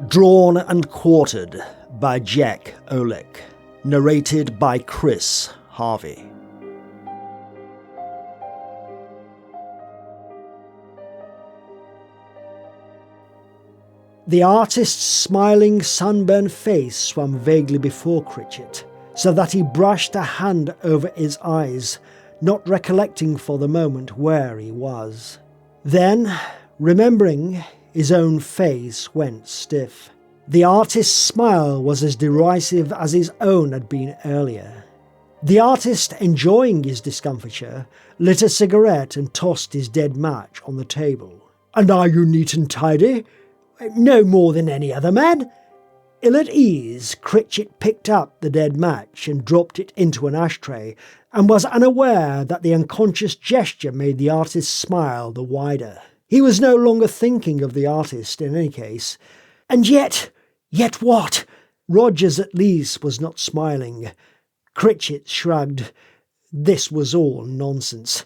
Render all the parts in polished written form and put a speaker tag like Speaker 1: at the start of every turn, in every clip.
Speaker 1: Drawn and quartered by Jack Olick. Narrated by Chris Harvey. The artist's smiling, sunburned face swam vaguely before Critchett, so that he brushed a hand over his eyes, not recollecting for the moment where he was. Then, remembering, his own face went stiff. The artist's smile was as derisive as his own had been earlier. The artist, enjoying his discomfiture, lit a cigarette and tossed his dead match on the table. "And are you neat and tidy?" "No more than any other man." Ill at ease, Critchett picked up the dead match and dropped it into an ashtray, and was unaware that the unconscious gesture made the artist smile the wider. He was no longer thinking of the artist in any case. And yet what? Rogers at least was not smiling. Critchett shrugged. This was all nonsense.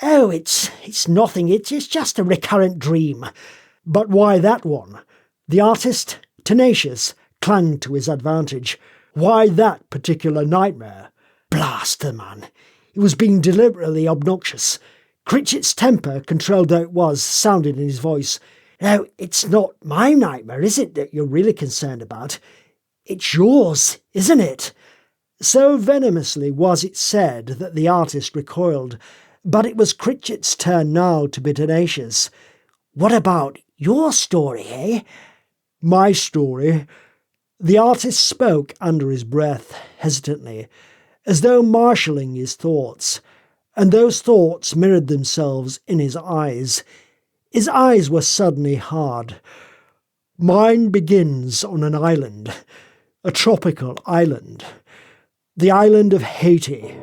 Speaker 1: "Oh, it's nothing, it's just a recurrent dream." But why that one? The artist, tenacious, clung to his advantage. Why that particular nightmare? Blast the man. He was being deliberately obnoxious. Critchett's temper, controlled though it was, sounded in his voice. "Now, it's not my nightmare, is it, that you're really concerned about? It's yours, isn't it?" So venomously was it said that the artist recoiled, but it was Critchett's turn now to be tenacious. "What about your story, eh?" "My story?" The artist spoke under his breath, hesitantly, as though marshalling his thoughts, and those thoughts mirrored themselves in his eyes. His eyes were suddenly hard. "Mine begins on an island, a tropical island, the island of Haiti."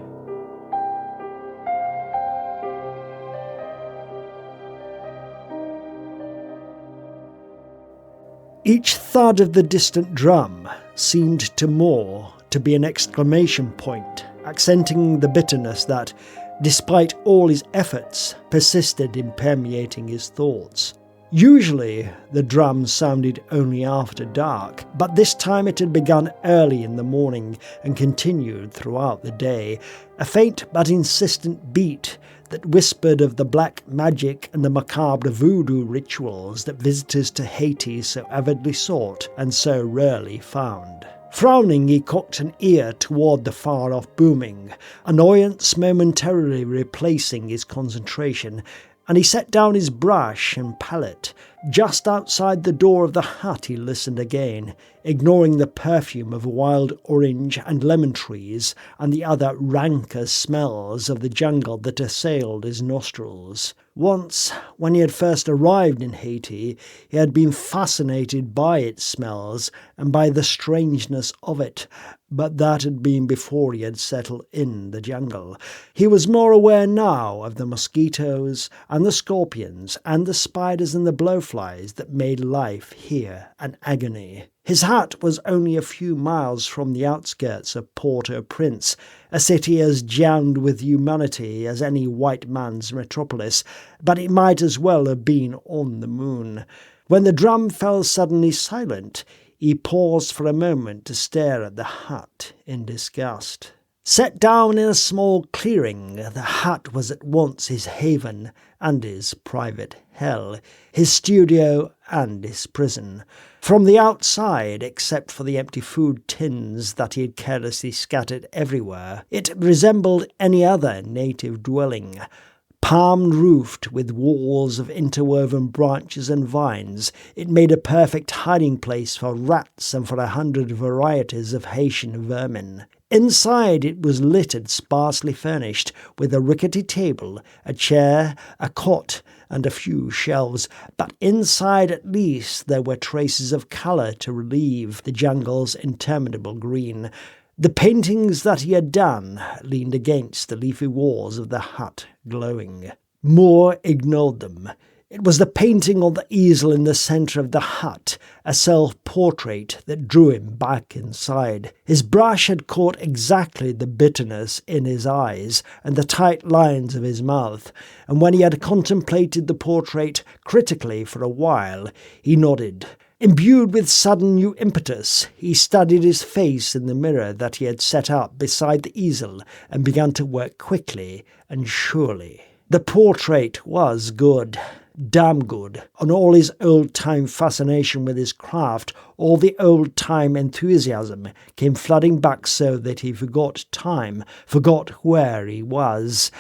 Speaker 1: Each thud of the distant drum seemed to Moore to be an exclamation point, accenting the bitterness that, despite all his efforts, persisted in permeating his thoughts. Usually the drum sounded only after dark, but this time it had begun early in the morning and continued throughout the day, a faint but insistent beat that whispered of the black magic and the macabre voodoo rituals that visitors to Haiti so avidly sought and so rarely found. Frowning, he cocked an ear toward the far-off booming, annoyance momentarily replacing his concentration, and he set down his brush and palette. Just outside the door of the hut he listened again, ignoring the perfume of wild orange and lemon trees and the other ranker smells of the jungle that assailed his nostrils. Once, when he had first arrived in Haiti, he had been fascinated by its smells and by the strangeness of it, but that had been before he had settled in the jungle. He was more aware now of the mosquitoes and the scorpions and the spiders and the blowflies that made life here an agony. His hut was only a few miles from the outskirts of Port-au-Prince, a city as jammed with humanity as any white man's metropolis, but it might as well have been on the moon. When the drum fell suddenly silent, he paused for a moment to stare at the hut in disgust. Set down in a small clearing, the hut was at once his haven and his private hell, his studio and his prison. From the outside, except for the empty food tins that he had carelessly scattered everywhere, it resembled any other native dwelling. Palm-roofed with walls of interwoven branches and vines, it made a perfect hiding place for rats and for 100 varieties of Haitian vermin. Inside it was littered, sparsely furnished, with a rickety table, a chair, a cot, and a few shelves, but inside at least there were traces of colour to relieve the jungle's interminable green. The paintings that he had done leaned against the leafy walls of the hut, glowing. Moore ignored them. It was the painting on the easel in the centre of the hut, a self-portrait that drew him back inside. His brush had caught exactly the bitterness in his eyes and the tight lines of his mouth, and when he had contemplated the portrait critically for a while, he nodded. Imbued with sudden new impetus, he studied his face in the mirror that he had set up beside the easel and began to work quickly and surely. The portrait was good, damn good, and all his old-time fascination with his craft, all the old-time enthusiasm came flooding back so that he forgot time, forgot where he was,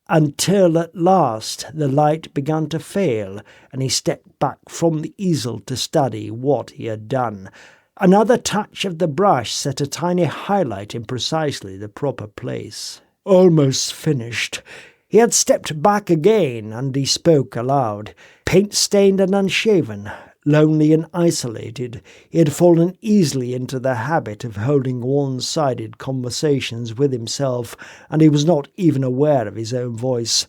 Speaker 1: until at last the light began to fail and he stepped back from the easel to study what he had done. Another touch of the brush set a tiny highlight in precisely the proper place. Almost finished. He had stepped back again and he spoke aloud. Paint-stained and unshaven, lonely and isolated, he had fallen easily into the habit of holding one-sided conversations with himself, and he was not even aware of his own voice.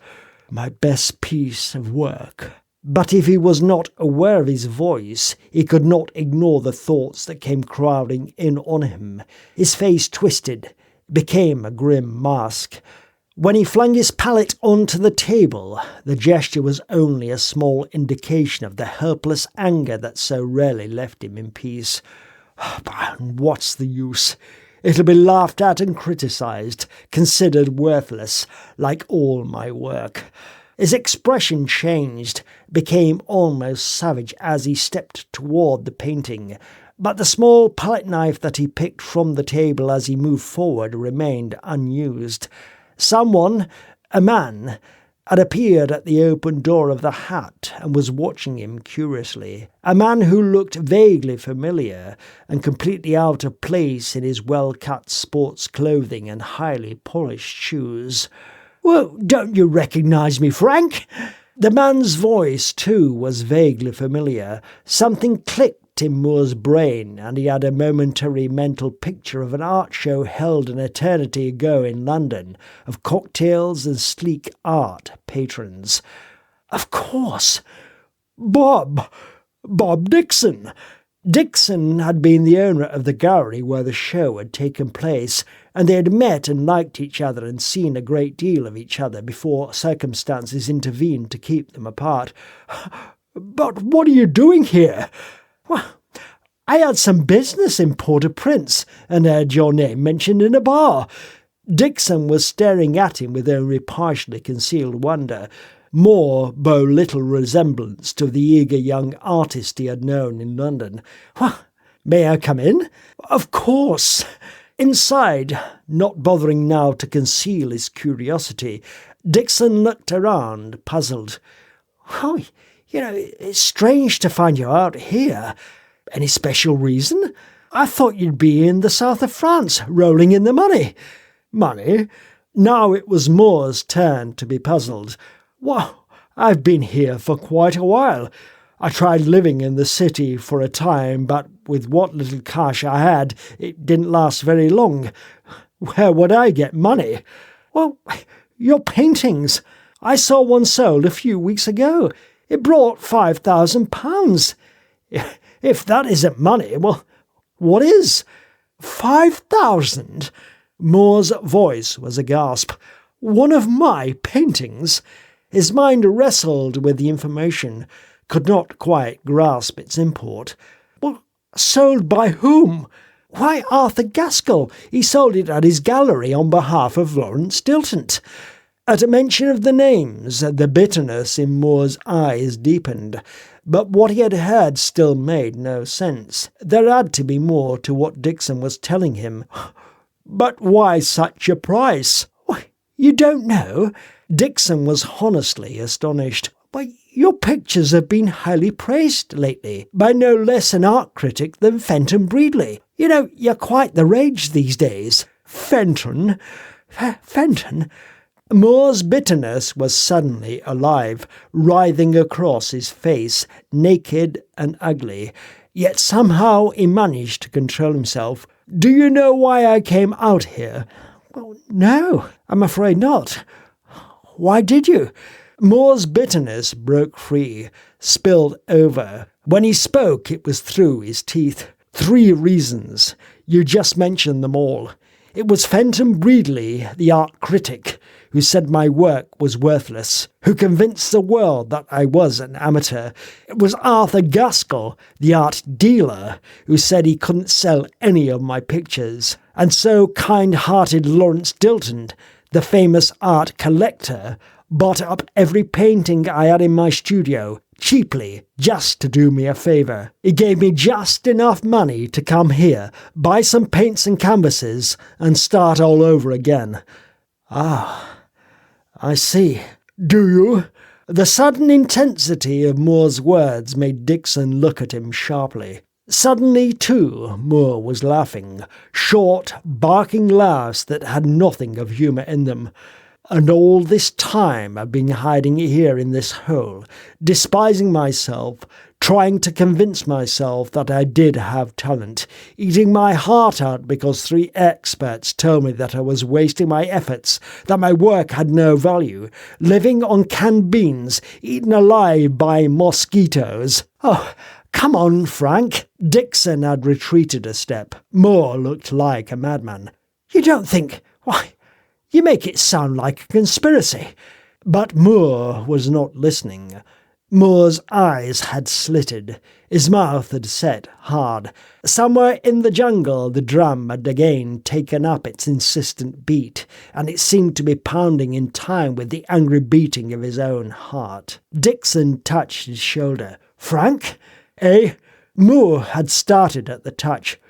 Speaker 1: My best piece of work. But if he was not aware of his voice, he could not ignore the thoughts that came crowding in on him. His face twisted, became a grim mask. When he flung his palette onto the table, the gesture was only a small indication of the helpless anger that so rarely left him in peace. What's the use? It'll be laughed at and criticised, considered worthless, like all my work. His expression changed, became almost savage as he stepped toward the painting, but the small palette knife that he picked from the table as he moved forward remained unused. Someone, a man, had appeared at the open door of the hut and was watching him curiously. A man who looked vaguely familiar and completely out of place in his well-cut sports clothing and highly polished shoes. "Well, don't you recognise me, Frank?" The man's voice, too, was vaguely familiar. Something clicked in Moore's brain, and he had a momentary mental picture of an art show held an eternity ago in London, of cocktails and sleek art patrons. Of course! Bob Dixon! Dixon had been the owner of the gallery where the show had taken place, and they had met and liked each other and seen a great deal of each other before circumstances intervened to keep them apart. "But what are you doing here?" "Well, I had some business in Port-au-Prince and heard your name mentioned in a bar." Dixon was staring at him with only partially concealed wonder. Moore bore little resemblance to the eager young artist he had known in London. "Well, may I come in?" "Of course." Inside, not bothering now to conceal his curiosity, Dixon looked around, puzzled. "Oh, it's strange to find you out here. Any special reason? I thought you'd be in the south of France, rolling in the money." "Money?" Now it was Moore's turn to be puzzled. "Well, I've been here for quite a while. I tried living in the city for a time, but with what little cash I had, it didn't last very long. Where would I get money?" "Well, your paintings. I saw one sold a few weeks ago. It brought £5,000. If that isn't money, well, what is?" "5,000?" Moore's voice was a gasp. "One of my paintings?" His mind wrestled with the information, could not quite grasp its import. "Well, sold by whom?" "Why, Arthur Gaskell. He sold it at his gallery on behalf of Lawrence Dilton." At a mention of the names, the bitterness in Moore's eyes deepened, but what he had heard still made no sense. There had to be more to what Dixon was telling him. "But why such a price?" "Why, you don't know?" Dixon was honestly astonished. "Why, your pictures have been highly praised lately by no less an art critic than Fenton Breedley. You're quite the rage these days." "Fenton? Fenton?" Moore's bitterness was suddenly alive, writhing across his face, naked and ugly. Yet somehow he managed to control himself. "Do you know why I came out here?" "Well, no, I'm afraid not." "Why did you?" Moore's bitterness broke free, spilled over. When he spoke, it was through his teeth. 3 reasons. You just mentioned them all. It was Fenton Breedley, the art critic, who said my work was worthless, who convinced the world that I was an amateur. It was Arthur Gaskell, the art dealer, who said he couldn't sell any of my pictures. And so kind-hearted Lawrence Dilton, the famous art collector, bought up every painting I had in my studio, cheaply, just to do me a favour. He gave me just enough money to come here, buy some paints and canvases, and start all over again. Ah, I see. Do you? The sudden intensity of Moore's words made Dixon look at him sharply. Suddenly, too, Moore was laughing, short, barking laughs that had nothing of humour in them. And all this time I've been hiding here in this hole, despising myself, trying to convince myself that I did have talent, eating my heart out because 3 experts told me that I was wasting my efforts, that my work had no value, living on canned beans, eaten alive by mosquitoes. Oh, come on, Frank. Dixon had retreated a step. Moore looked like a madman. You don't think... Why, you make it sound like a conspiracy. But Moore was not listening. Moore's eyes had slitted. His mouth had set hard. Somewhere in the jungle the drum had again taken up its insistent beat, and it seemed to be pounding in time with the angry beating of his own heart. Dixon touched his shoulder. "Frank?" "Eh?" Moore had started at the touch.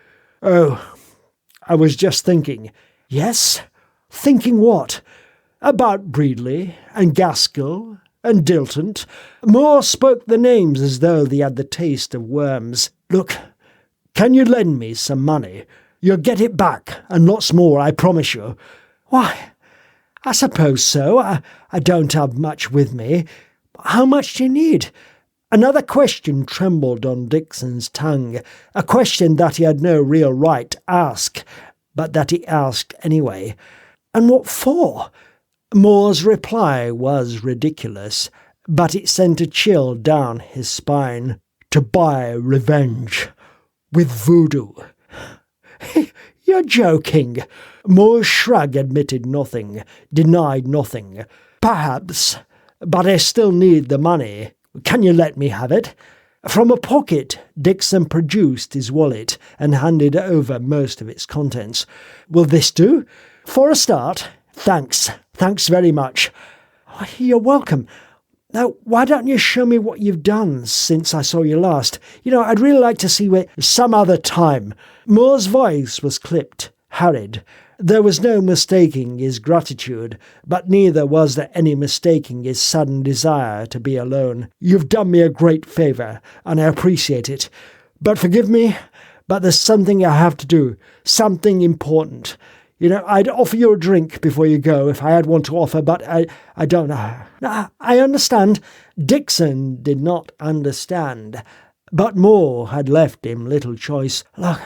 Speaker 1: "Oh, I was just thinking." "Yes? Thinking what?" "About Breedley and Gaskell and Dilton." Moore spoke the names as though they had the taste of worms. "Look, can you lend me some money? You'll get it back, and lots more, I promise you." "Why, I suppose so. I don't have much with me. How much do you need?" Another question trembled on Dixon's tongue, a question that he had no real right to ask, but that he asked anyway. "And what for?" Moore's reply was ridiculous, but it sent a chill down his spine. "To buy revenge. With voodoo." "You're joking." Moore's shrug admitted nothing, denied nothing. "Perhaps, but I still need the money. Can you let me have it?" From a pocket, Dixon produced his wallet and handed over most of its contents. "Will this do? For a start?" "Thanks. Thanks very much." "You're welcome. Now, why don't you show me what you've done since I saw you last? I'd really like to see where..." "Some other time." Moore's voice was clipped, hurried. There was no mistaking his gratitude, but neither was there any mistaking his sudden desire to be alone. "You've done me a great favour, and I appreciate it. But forgive me, but there's something I have to do, something important. I'd offer you a drink before you go if I had one to offer, but I don't know." "I understand." Dixon did not understand, but Moore had left him little choice. "Look,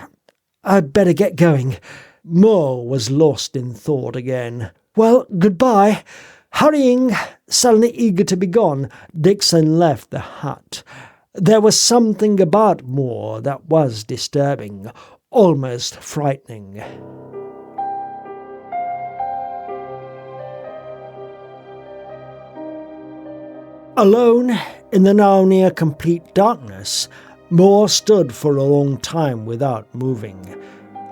Speaker 1: I'd better get going." Moore was lost in thought again. "Well, goodbye." Hurrying, suddenly eager to be gone, Dixon left the hut. There was something about Moore that was disturbing, almost frightening. Alone, in the now near complete darkness, Moore stood for a long time without moving.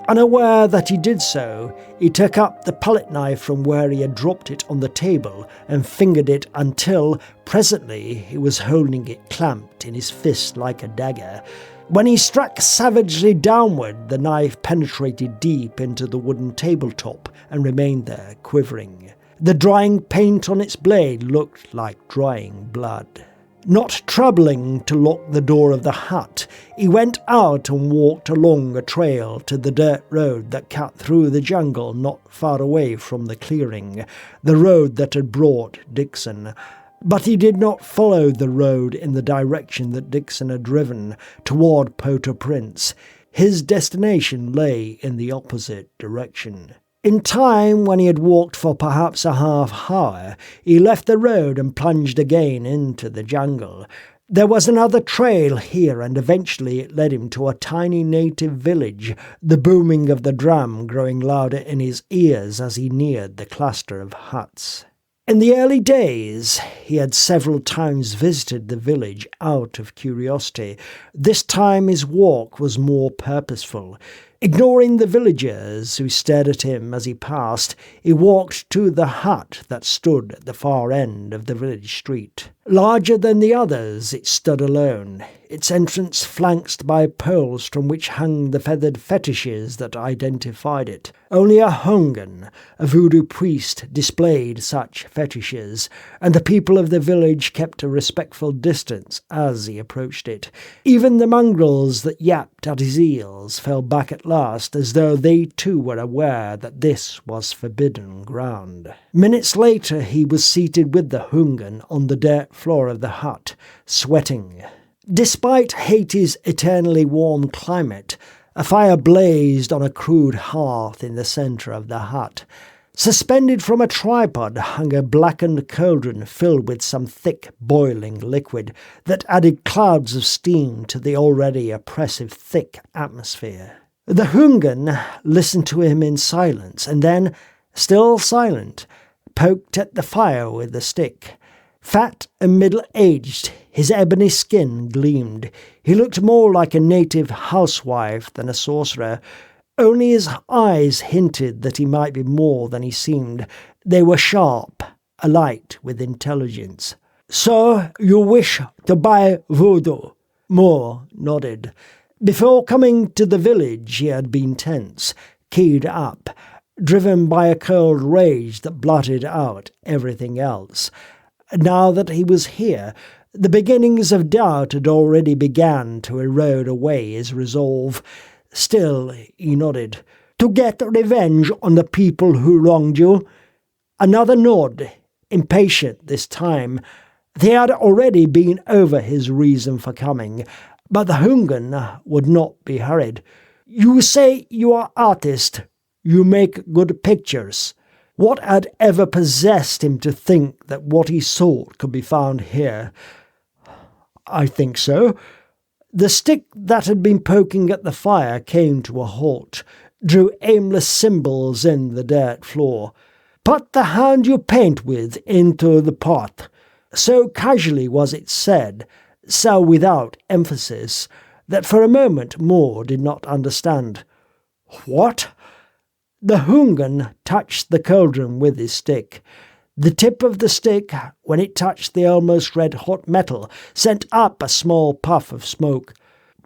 Speaker 1: Unaware that he did so, he took up the palette knife from where he had dropped it on the table and fingered it until, presently, he was holding it clamped in his fist like a dagger. When he struck savagely downward, the knife penetrated deep into the wooden tabletop and remained there, quivering. The drying paint on its blade looked like drying blood. Not troubling to lock the door of the hut, he went out and walked along a trail to the dirt road that cut through the jungle not far away from the clearing, the road that had brought Dixon. But he did not follow the road in the direction that Dixon had driven, toward Port-au-Prince. His destination lay in the opposite direction. In time, when he had walked for perhaps a half-hour, he left the road and plunged again into the jungle. There was another trail here, and eventually it led him to a tiny native village, the booming of the drum growing louder in his ears as he neared the cluster of huts. In the early days, he had several times visited the village out of curiosity. This time his walk was more purposeful. Ignoring the villagers who stared at him as he passed, he walked to the hut that stood at the far end of the village street. Larger than the others, it stood alone, its entrance flanked by poles from which hung the feathered fetishes that identified it. Only a Hungan, a voodoo priest, displayed such fetishes, and the people of the village kept a respectful distance as he approached it. Even the mongrels that yapped at his heels fell back at last, as though they too were aware that this was forbidden ground. Minutes later he was seated with the Hungan on the dirt floor of the hut, sweating. Despite Haiti's eternally warm climate, a fire blazed on a crude hearth in the centre of the hut. Suspended from a tripod hung a blackened cauldron filled with some thick, boiling liquid that added clouds of steam to the already oppressive thick atmosphere. The Hungan listened to him in silence and then, still silent, poked at the fire with a stick. Fat and middle-aged, his ebony skin gleamed. He looked more like a native housewife than a sorcerer. Only his eyes hinted that he might be more than he seemed. They were sharp, alight with intelligence. "So you wish to buy voodoo?" Moore nodded. Before coming to the village he had been tense, keyed up, driven by a cold rage that blotted out everything else. Now that he was here, the beginnings of doubt had already begun to erode away his resolve. Still, he nodded. "To get revenge on the people who wronged you?" Another nod, impatient this time. They had already been over his reason for coming, but the Hungan would not be hurried. "You say you are artist. You make good pictures." What had ever possessed him to think that what he sought could be found here? "I think so." The stick that had been poking at the fire came to a halt, drew aimless symbols in the dirt floor. "Put the hand you paint with into the pot." So casually was it said, so without emphasis, that for a moment Moore did not understand. "What?" The Hungan touched the cauldron with his stick. The tip of the stick, when it touched the almost red-hot metal, sent up a small puff of smoke.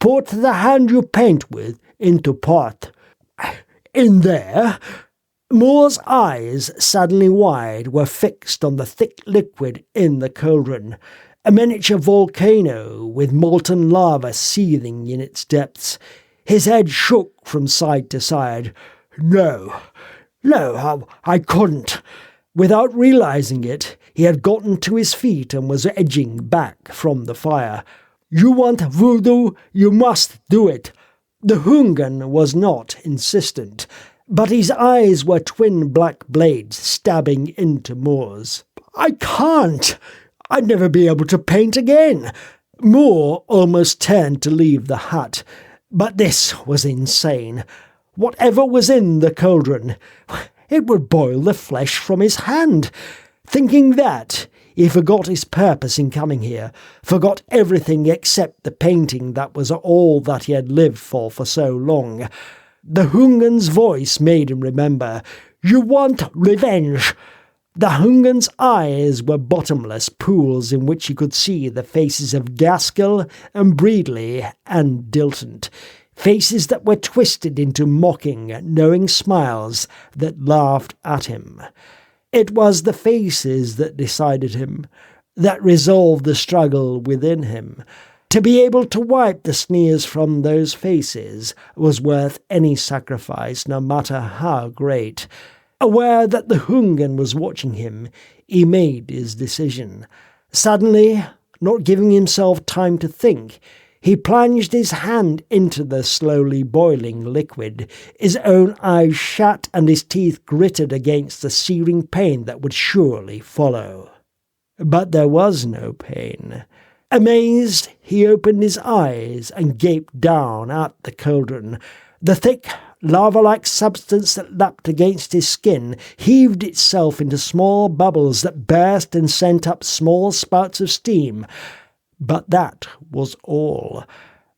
Speaker 1: "Put the hand you paint with into pot." "In there?" Moore's eyes, suddenly wide, were fixed on the thick liquid in the cauldron, a miniature volcano with molten lava seething in its depths. His head shook from side to side. No, I couldn't." Without realizing it, he had gotten to his feet and was edging back from the fire. "You want voodoo, you must do it." The Hungan was not insistent, but his eyes were twin black blades stabbing into Moore's. "I can't. I'd never be able to paint again." Moore almost turned to leave the hut, but this was insane. Whatever was in the cauldron, it would boil the flesh from his hand. Thinking that, he forgot his purpose in coming here, forgot everything except the painting that was all that he had lived for so long. The Hungan's voice made him remember. "You want revenge." The Hungan's eyes were bottomless pools in which he could see the faces of Gaskell and Breedley and Dilton. Faces that were twisted into mocking, knowing smiles that laughed at him. It was the faces that decided him, that resolved the struggle within him. To be able to wipe the sneers from those faces was worth any sacrifice, no matter how great. Aware that the Hungan was watching him, he made his decision. Suddenly, not giving himself time to think, he plunged his hand into the slowly boiling liquid. His own eyes shut and his teeth gritted against the searing pain that would surely follow. But there was no pain. Amazed, he opened his eyes and gaped down at the cauldron. The thick, Lava-like substance that lapped against his skin heaved itself into small bubbles that burst and sent up small spouts of steam. But that was all.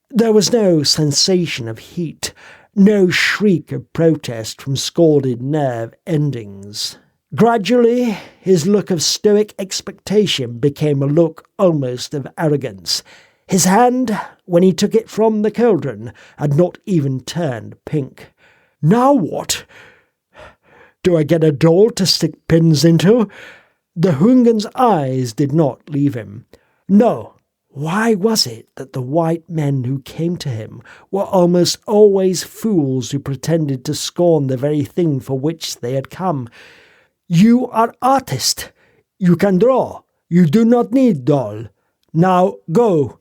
Speaker 1: There was no sensation of heat, no shriek of protest from scalded nerve endings. Gradually, his look of stoic expectation became a look almost of arrogance. His hand, when he took it from the cauldron, had not even turned pink. "Now what? Do I get a doll to stick pins into?" The Hungan's eyes did not leave him. No. Why was it that the white men who came to him were almost always fools who pretended to scorn the very thing for which they had come? "You are artist. You can draw. You do not need doll. Now go."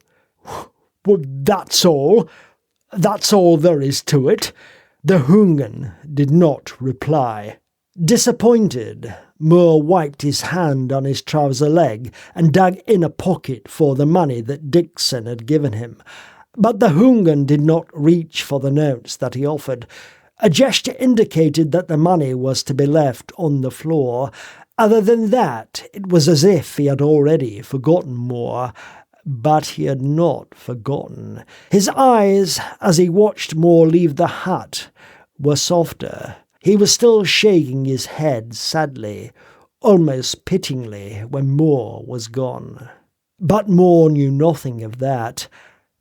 Speaker 1: "Well, that's all. That's all there is to it." The Hungan did not reply. Disappointed, Moore wiped his hand on his trouser leg and dug in a pocket for the money that Dixon had given him. But the Hungan did not reach for the notes that he offered. A gesture indicated that the money was to be left on the floor. Other than that, it was as if he had already forgotten Moore. But he had not forgotten. His eyes, as he watched Moore leave the hut, were softer. He was still shaking his head sadly, almost pityingly, when Moore was gone. But Moore knew nothing of that.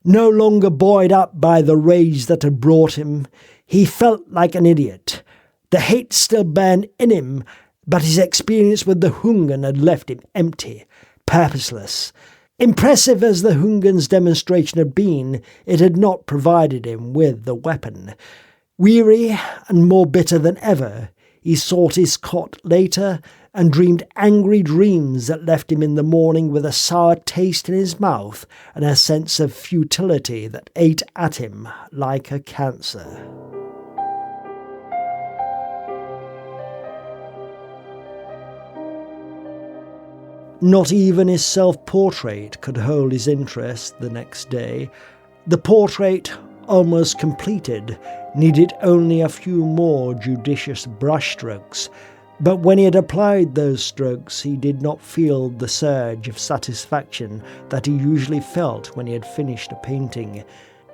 Speaker 1: No longer buoyed up by the rage that had brought him, he felt like an idiot. The hate still burned in him, but his experience with the Hungan had left him empty, purposeless. Impressive as the Hungan's demonstration had been, it had not provided him with the weapon. Weary and more bitter than ever, he sought his cot later and dreamed angry dreams that left him in the morning with a sour taste in his mouth and a sense of futility that ate at him like a cancer. Not even his self-portrait could hold his interest the next day. The portrait, almost completed, needed only a few more judicious brushstrokes, but when he had applied those strokes he did not feel the surge of satisfaction that he usually felt when he had finished a painting.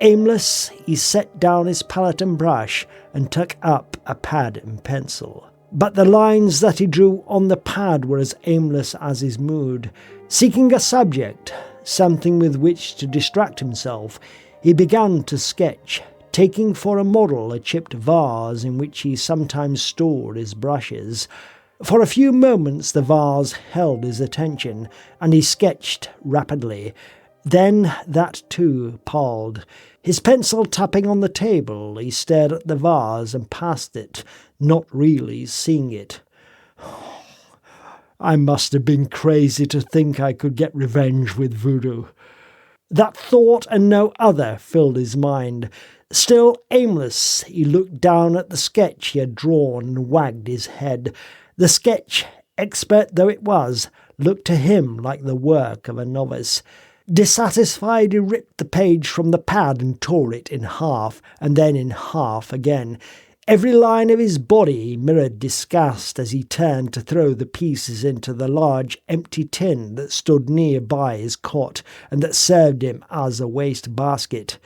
Speaker 1: Aimless, he set down his palette and brush and took up a pad and pencil. But the lines that he drew on the pad were as aimless as his mood. Seeking a subject, something with which to distract himself, he began to sketch, taking for a model a chipped vase in which he sometimes stored his brushes. For a few moments the vase held his attention, and he sketched rapidly. Then that too palled. His pencil tapping on the table, he stared at the vase and past it, not really seeing it. I must have been crazy to think I could get revenge with voodoo. That thought and no other filled his mind. Still aimless, he looked down at the sketch he had drawn and wagged his head. The sketch, expert though it was, looked to him like the work of a novice. Dissatisfied, he ripped the page from the pad and tore it in half, and then in half again. Every line of his body mirrored disgust as he turned to throw the pieces into the large empty tin that stood near by his cot and that served him as a waste basket.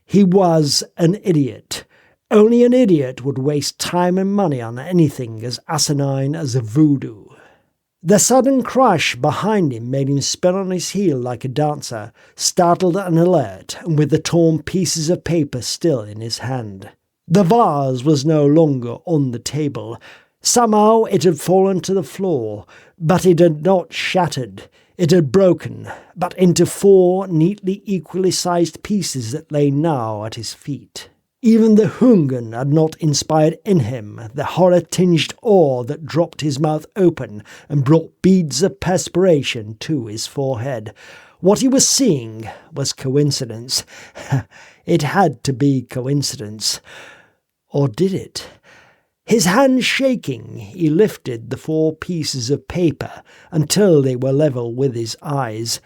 Speaker 1: He was an idiot. Only an idiot would waste time and money on anything as asinine as voodoo. The sudden crash behind him made him spin on his heel like a dancer, startled and alert, and with the torn pieces of paper still in his hand. The vase was no longer on the table. Somehow it had fallen to the floor, but it had not shattered. It had broken, but into 4 neatly equally sized pieces that lay now at his feet. Even the Hungan had not inspired in him the horror-tinged awe that dropped his mouth open and brought beads of perspiration to his forehead. What he was seeing was coincidence. It had to be coincidence. Or did it? His hand shaking, he lifted the 4 pieces of paper until they were level with his eyes.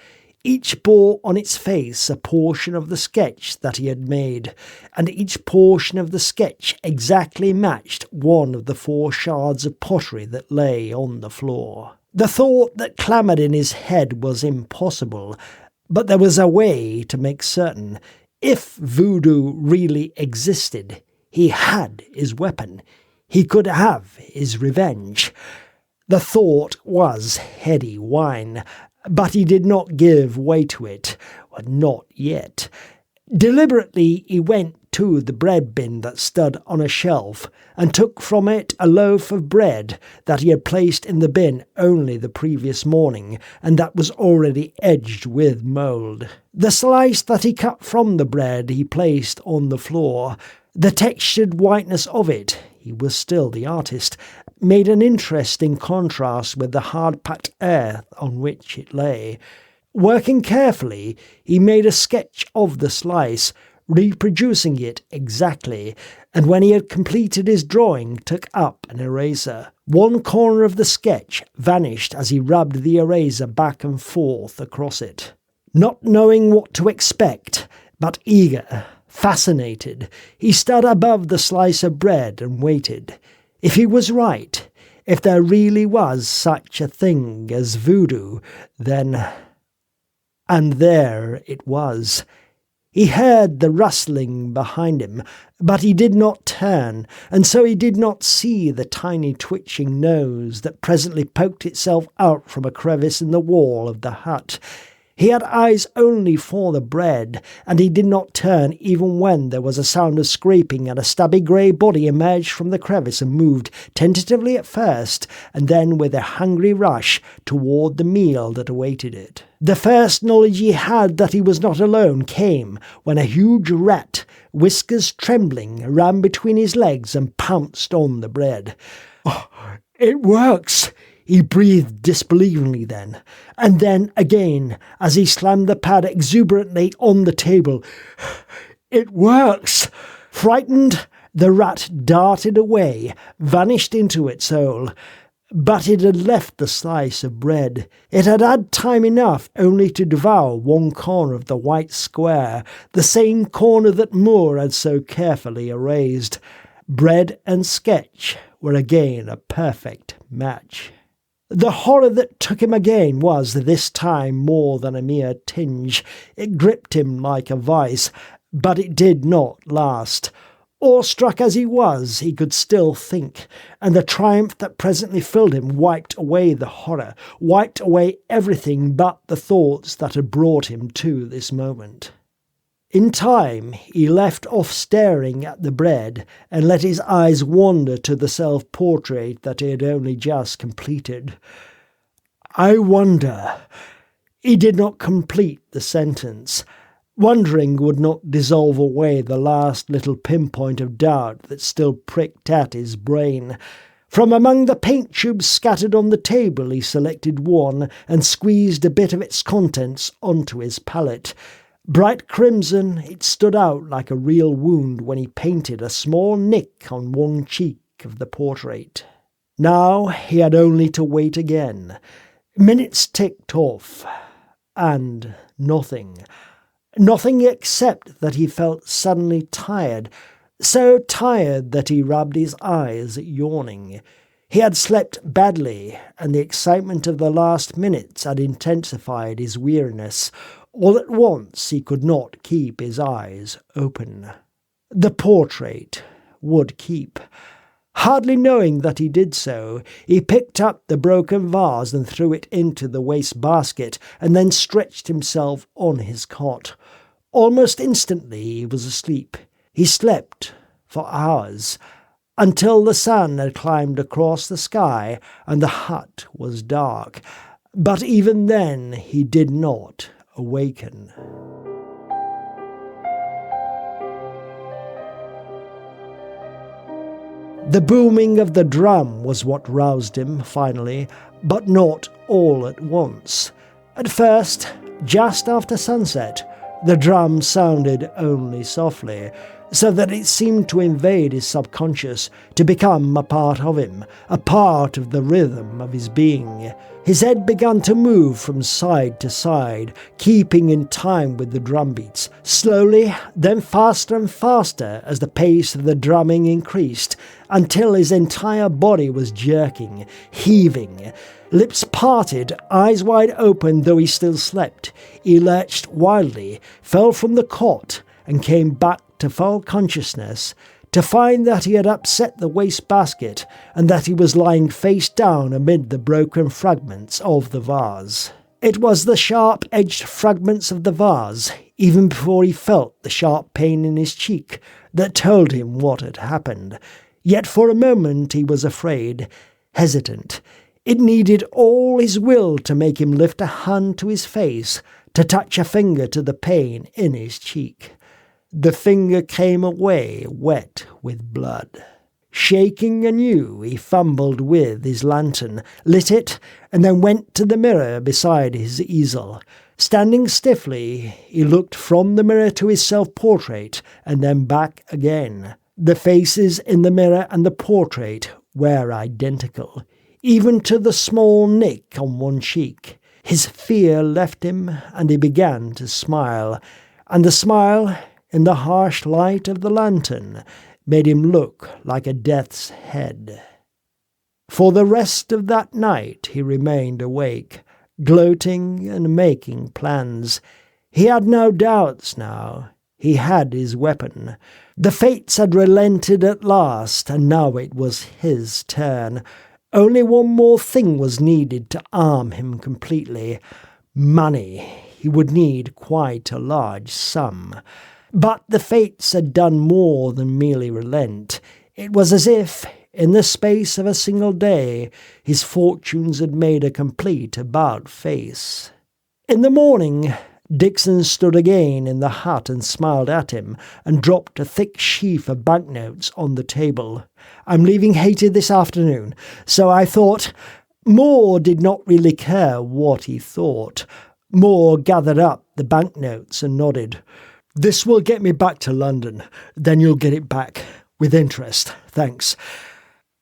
Speaker 1: Each bore on its face a portion of the sketch that he had made, and each portion of the sketch exactly matched one of the 4 shards of pottery that lay on the floor. The thought that clamoured in his head was impossible, but there was a way to make certain. If voodoo really existed, he had his weapon. He could have his revenge. The thought was heady wine, but he did not give way to it. Well, not yet. Deliberately he went to the bread bin that stood on a shelf and took from it a loaf of bread that he had placed in the bin only the previous morning, and that was already edged with mould. The slice that he cut from the bread he placed on the floor. The textured whiteness of it, he was still the artist, made an interesting contrast with the hard-packed earth on which it lay. Working carefully, he made a sketch of the slice, reproducing it exactly, and when he had completed his drawing, took up an eraser. One corner of the sketch vanished as he rubbed the eraser back and forth across it. Not knowing what to expect, but eager, fascinated, he stood above the slice of bread and waited. If he was right, if there really was such a thing as voodoo, then... And there it was. He heard the rustling behind him, but he did not turn, and so he did not see the tiny twitching nose that presently poked itself out from a crevice in the wall of the hut. He had eyes only for the bread, and he did not turn even when there was a sound of scraping and a stubby grey body emerged from the crevice and moved, tentatively at first, and then with a hungry rush, toward the meal that awaited it. The first knowledge he had that he was not alone came when a huge rat, whiskers trembling, ran between his legs and pounced on the bread. "Oh, it works!" he breathed disbelievingly then, and then again as he slammed the pad exuberantly on the table. "It works!" Frightened, the rat darted away, vanished into its hole. But it had left the slice of bread. It had had time enough only to devour one corner of the white square, the same corner that Moore had so carefully erased. Bread and sketch were again a perfect match. The horror that took him again was, this time, more than a mere tinge. It gripped him like a vice, but it did not last. Awestruck as he was, he could still think, and the triumph that presently filled him wiped away the horror, wiped away everything but the thoughts that had brought him to this moment. In time, he left off staring at the bread and let his eyes wander to the self-portrait that he had only just completed. "I wonder..." He did not complete the sentence. Wondering would not dissolve away the last little pinpoint of doubt that still pricked at his brain. From among the paint tubes scattered on the table he selected one and squeezed a bit of its contents onto his palette. Bright crimson, it stood out like a real wound when he painted a small nick on one cheek of the portrait. Now he had only to wait again. Minutes ticked off, and nothing. Nothing except that he felt suddenly tired, so tired that he rubbed his eyes, yawning. He had slept badly, and the excitement of the last minutes had intensified his weariness. All at once he could not keep his eyes open. The portrait would keep. Hardly knowing that he did so, he picked up the broken vase and threw it into the waste-basket, and then stretched himself on his cot. Almost instantly he was asleep. He slept for hours, until the sun had climbed across the sky and the hut was dark. But even then he did not awaken. The booming of the drum was what roused him, finally, but not all at once. At first, just after sunset, The drum sounded only softly, so that it seemed to invade his subconscious, to become a part of him, a part of the rhythm of his being. His head began to move from side to side, keeping in time with the drum beats, slowly, then faster and faster as the pace of the drumming increased, until his entire body was jerking, heaving. Lips parted, eyes wide open though he still slept, he lurched wildly, fell from the cot, and came back to full consciousness, to find that he had upset the wastebasket and that he was lying face down amid the broken fragments of the vase. It was the sharp-edged fragments of the vase, even before he felt the sharp pain in his cheek, that told him what had happened. Yet for a moment he was afraid, hesitant. It needed all his will to make him lift a hand to his face, to touch a finger to the pain in his cheek. The finger came away wet with blood. Shaking anew, he fumbled with his lantern, lit it, and then went to the mirror beside his easel. Standing stiffly, he looked from the mirror to his self-portrait, and then back again. The faces in the mirror and the portrait were identical, even to the small nick on one cheek. His fear left him, and he began to smile, and the smile, in the harsh light of the lantern, made him look like a death's head. For the rest of that night he remained awake, gloating and making plans. He had no doubts now. He had his weapon. The fates had relented at last, and now it was his turn. Only one more thing was needed to arm him completely. Money. He would need quite a large sum. But the fates had done more than merely relent. It was as if, in the space of a single day, his fortunes had made a complete about-face. In the morning, Dixon stood again in the hut and smiled at him, and dropped a thick sheaf of banknotes on the table. "I'm leaving Haiti this afternoon, so I thought—" Moore did not really care what he thought. Moore gathered up the banknotes and nodded. "This will get me back to London. Then you'll get it back. With interest. Thanks."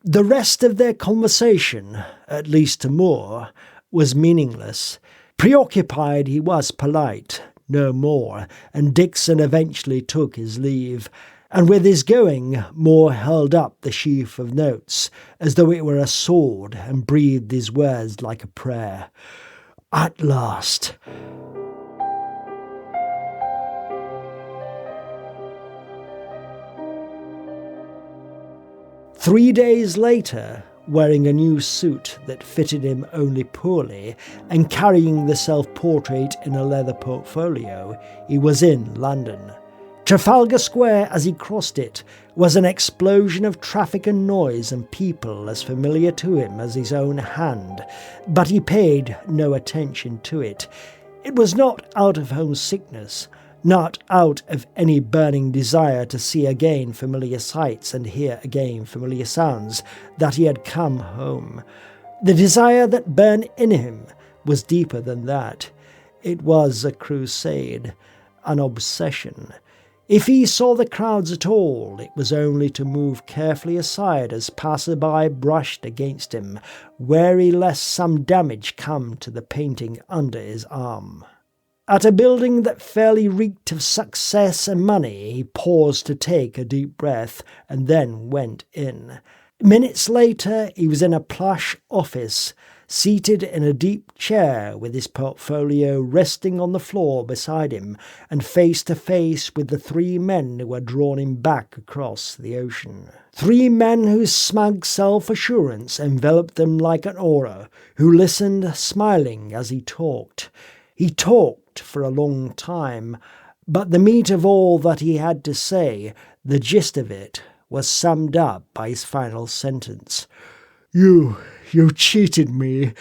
Speaker 1: The rest of their conversation, at least to Moore, was meaningless. Preoccupied, he was polite, no more, and Dixon eventually took his leave. And with his going, Moore held up the sheaf of notes, as though it were a sword, and breathed his words like a prayer. "At last." Three days later, wearing a new suit that fitted him only poorly, and carrying the self-portrait in a leather portfolio, he was in London. Trafalgar Square, as he crossed it, was an explosion of traffic and noise and people as familiar to him as his own hand, but he paid no attention to it. It was not out of homesickness, not out of any burning desire to see again familiar sights and hear again familiar sounds, that he had come home. The desire that burned in him was deeper than that. It was a crusade, an obsession. If he saw the crowds at all, it was only to move carefully aside as passer-by brushed against him, wary lest some damage come to the painting under his arm. At a building that fairly reeked of success and money, he paused to take a deep breath, and then went in. Minutes later, he was in a plush office, seated in a deep chair with his portfolio resting on the floor beside him, and face to face with the three men who had drawn him back across the ocean. Three men whose smug self-assurance enveloped them like an aura, who listened smiling as he talked. He talked for a long time, but the meat of all that he had to say, the gist of it, was summed up by his final sentence. You cheated me."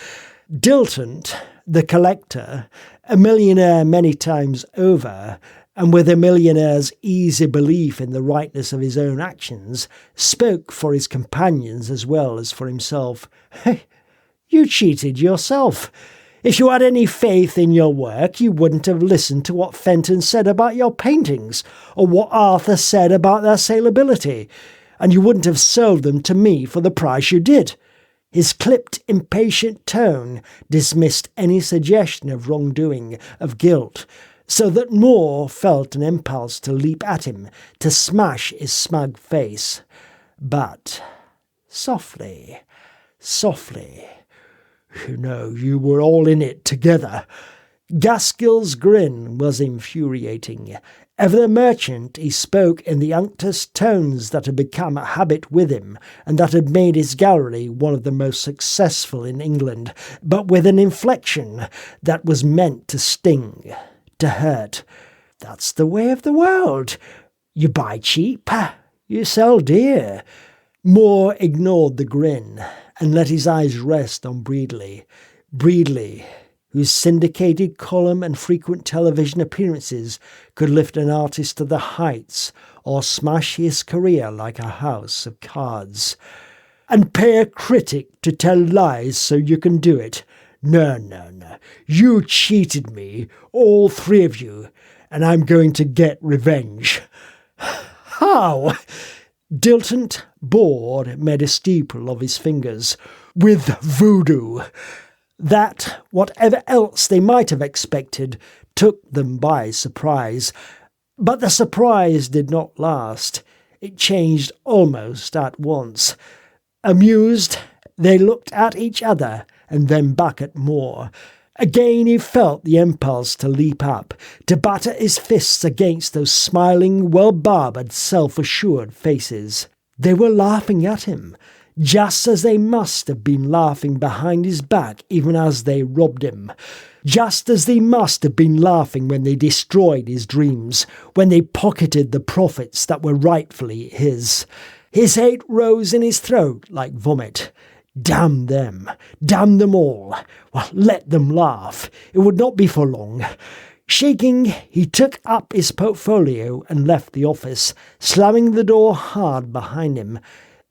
Speaker 1: Dilton, the collector, a millionaire many times over, and with a millionaire's easy belief in the rightness of his own actions, spoke for his companions as well as for himself. "You cheated yourself. If you had any faith in your work, you wouldn't have listened to what Fenton said about your paintings, or what Arthur said about their saleability, and you wouldn't have sold them to me for the price you did." His clipped, impatient tone dismissed any suggestion of wrongdoing, of guilt, so that Moore felt an impulse to leap at him, to smash his smug face. But softly, softly, "You know, you were all in it together." Gaskell's grin was infuriating. Ever the merchant, he spoke in the unctuous tones that had become a habit with him, and that had made his gallery one of the most successful in England, but with an inflection that was meant to sting, to hurt. "That's the way of the world. You buy cheap, you sell dear." Moore ignored the grin and let his eyes rest on Breedley, whose syndicated column and frequent television appearances could lift an artist to the heights or smash his career like a house of cards. "And pay a critic to tell lies so you can do it. No. You cheated me, all three of you, and I'm going to get revenge." "How?" Dilton, bored, made a steeple of his fingers. "With voodoo." That, whatever else they might have expected, took them by surprise. But the surprise did not last. It changed almost at once. Amused, they looked at each other and then back at Moore. Again he felt the impulse to leap up, to batter his fists against those smiling, well-barbered, self-assured faces. They were laughing at him, just as they must have been laughing behind his back even as they robbed him, just as they must have been laughing when they destroyed his dreams, when they pocketed the profits that were rightfully his. His hate rose in his throat like vomit. Damn them all. Well, let them laugh. It would not be for long. Shaking, he took up his portfolio and left the office, slamming the door hard behind him.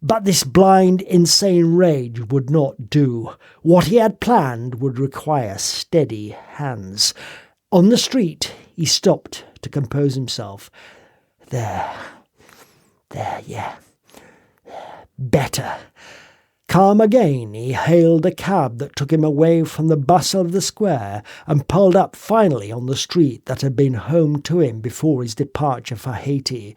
Speaker 1: But this blind, insane rage would not do. What he had planned would require steady hands. On the street, he stopped to compose himself. There, yeah. Better. Calm again, he hailed a cab that took him away from the bustle of the square and pulled up finally on the street that had been home to him before his departure for Haiti.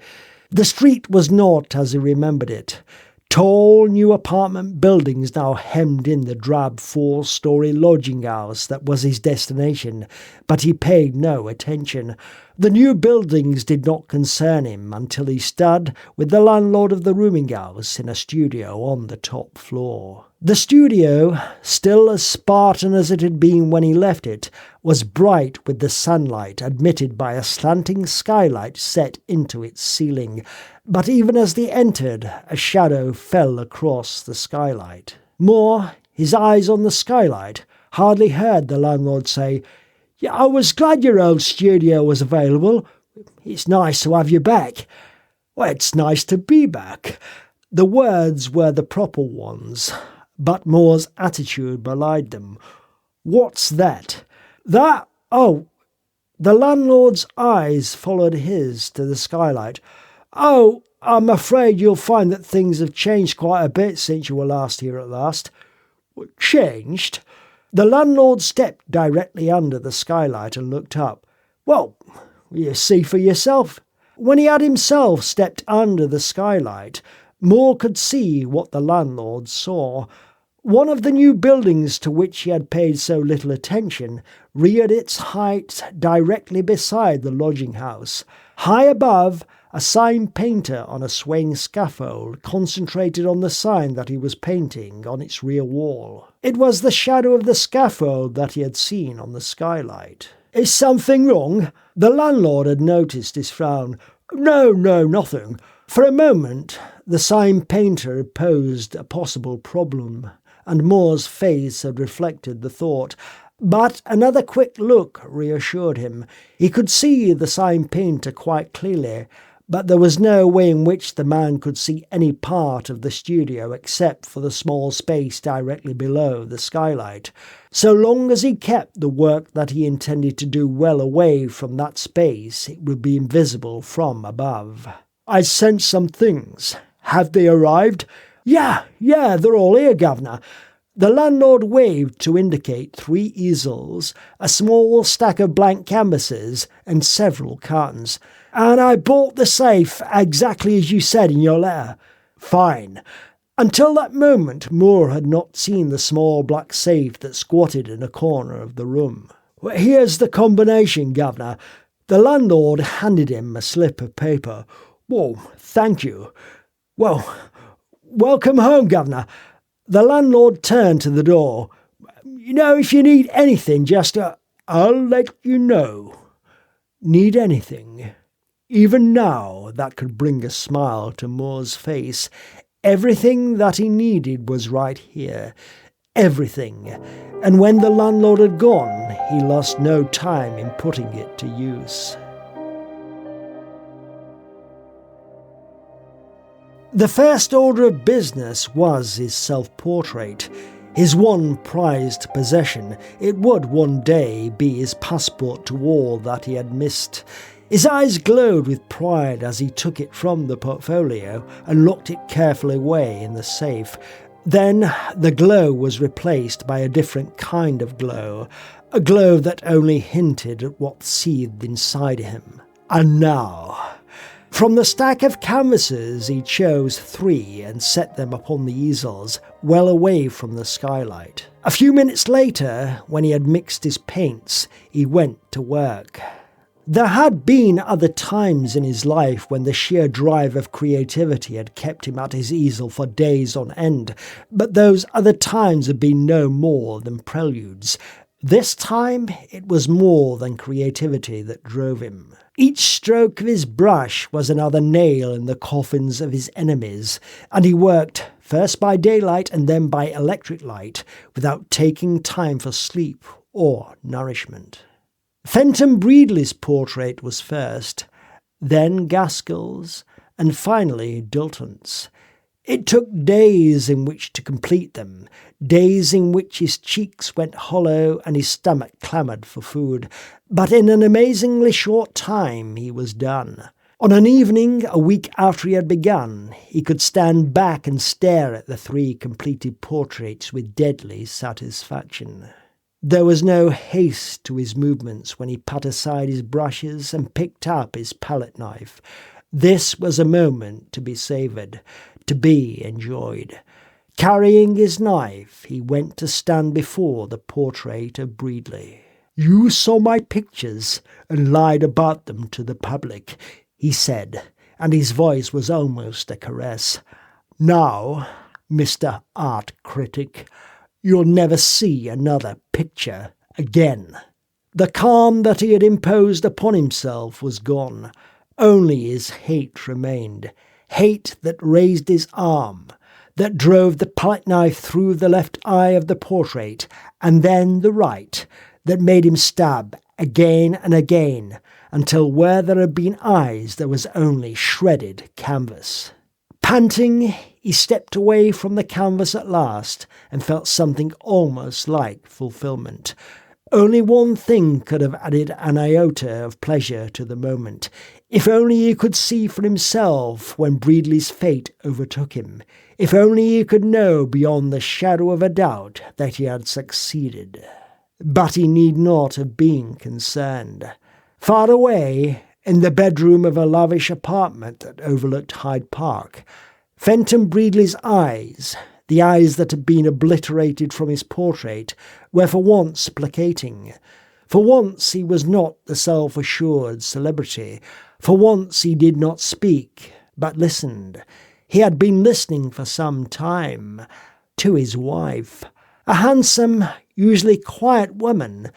Speaker 1: The street was not as he remembered it. Tall, new apartment buildings now hemmed in the drab 4-story lodging house that was his destination, but he paid no attention. The new buildings did not concern him until he stood with the landlord of the rooming house in a studio on the top floor. The studio, still as Spartan as it had been when he left it, was bright with the sunlight admitted by a slanting skylight set into its ceiling. But even as they entered, a shadow fell across the skylight. Moore, his eyes on the skylight, hardly heard the landlord say, "Yeah, I was glad your old studio was available. It's nice to have you back." "Well, it's nice to be back." The words were the proper ones, but Moore's attitude belied them. "What's that?" "That? Oh." The landlord's eyes followed his to the skylight. "Oh, I'm afraid you'll find that things have changed quite a bit since you were last here at last." "Changed?" The landlord stepped directly under the skylight and looked up. "Well, you see for yourself." When he had himself stepped under the skylight, Moore could see what the landlord saw. One of the new buildings to which he had paid so little attention reared its height directly beside the lodging house. High above, a sign painter on a swaying scaffold concentrated on the sign that he was painting on its rear wall. It was the shadow of the scaffold that he had seen on the skylight. "Is something wrong?" The landlord had noticed his frown. No, nothing." For a moment, the sign painter had posed a possible problem, and Moore's face had reflected the thought. But another quick look reassured him. He could see the sign painter quite clearly, but there was no way in which the man could see any part of the studio except for the small space directly below the skylight. So long as he kept the work that he intended to do well away from that space, it would be invisible from above. "I sent some things. Have they arrived?" Yeah, they're all here, Governor." The landlord waved to indicate 3 easels, a small stack of blank canvases, and several cartons. "And I bought the safe exactly as you said in your letter." "Fine." Until that moment, Moore had not seen the small black safe that squatted in a corner of the room. "Well, here's the combination, Governor." The landlord handed him a slip of paper. "Whoa, thank you." "Well, welcome home, Governor." The landlord turned to the door. If you need anything, just I'll let you know." Need anything? Even now, that could bring a smile to Moore's face. Everything that he needed was right here. Everything. And when the landlord had gone, he lost no time in putting it to use. The first order of business was his self-portrait, his one prized possession. It would one day be his passport to all that he had missed. His eyes glowed with pride as he took it from the portfolio and locked it carefully away in the safe. Then the glow was replaced by a different kind of glow, a glow that only hinted at what seethed inside him. And now, from the stack of canvases he chose 3 and set them upon the easels, well away from the skylight. A few minutes later, when he had mixed his paints, he went to work. There had been other times in his life when the sheer drive of creativity had kept him at his easel for days on end, but those other times had been no more than preludes. This time, it was more than creativity that drove him. Each stroke of his brush was another nail in the coffins of his enemies, and he worked, first by daylight and then by electric light, without taking time for sleep or nourishment. Fenton Breedley's portrait was first, then Gaskell's, and finally Dilton's. It took days in which to complete them, days in which his cheeks went hollow and his stomach clamoured for food, but in an amazingly short time he was done. On an evening, a week after he had begun, he could stand back and stare at the 3 completed portraits with deadly satisfaction. There was no haste to his movements when he put aside his brushes and picked up his palette knife. This was a moment to be savoured, to be enjoyed. Carrying his knife, he went to stand before the portrait of Breedley. "You saw my pictures and lied about them to the public," he said, and his voice was almost a caress. "Now, Mr. Art Critic, you'll never see another picture again." The calm that he had imposed upon himself was gone. Only his hate remained. Hate that raised his arm, that drove the palette knife through the left eye of the portrait, and then the right, that made him stab again and again, until where there had been eyes there was only shredded canvas. Panting, he stepped away from the canvas at last and felt something almost like fulfilment. Only one thing could have added an iota of pleasure to the moment. If only he could see for himself when Breedley's fate overtook him. If only he could know beyond the shadow of a doubt that he had succeeded. But he need not have been concerned. Far away, in the bedroom of a lavish apartment that overlooked Hyde Park, Fenton Breedley's eyes, the eyes that had been obliterated from his portrait, were for once placating. For once he was not the self-assured celebrity. For once he did not speak, but listened. He had been listening for some time. To his wife. A handsome, usually quiet woman.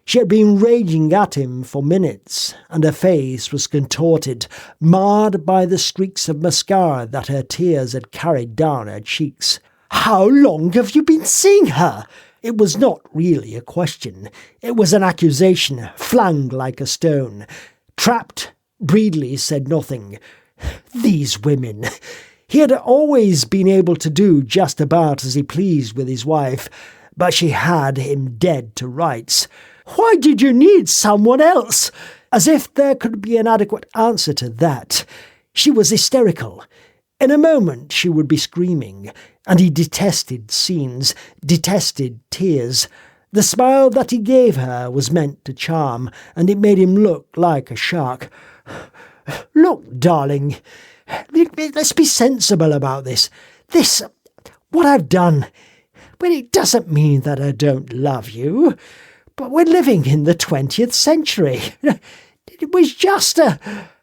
Speaker 1: She had been raging at him for minutes, and her face was contorted, marred by the streaks of mascara that her tears had carried down her cheeks. "How long have you been seeing her?" It was not really a question. It was an accusation, flung like a stone. Trapped, Breedley said nothing. These women. He had always been able to do just about as he pleased with his wife, but she had him dead to rights. Why did you need someone else? As if there could be an adequate answer to that. She was hysterical. In a moment she would be screaming, and he detested scenes, detested tears. The smile that he gave her was meant to charm, and it made him look like a shark. Look, darling, let's be sensible about this. What I've done, well, it doesn't mean that I don't love you, but we're living in the 20th century. It was just a...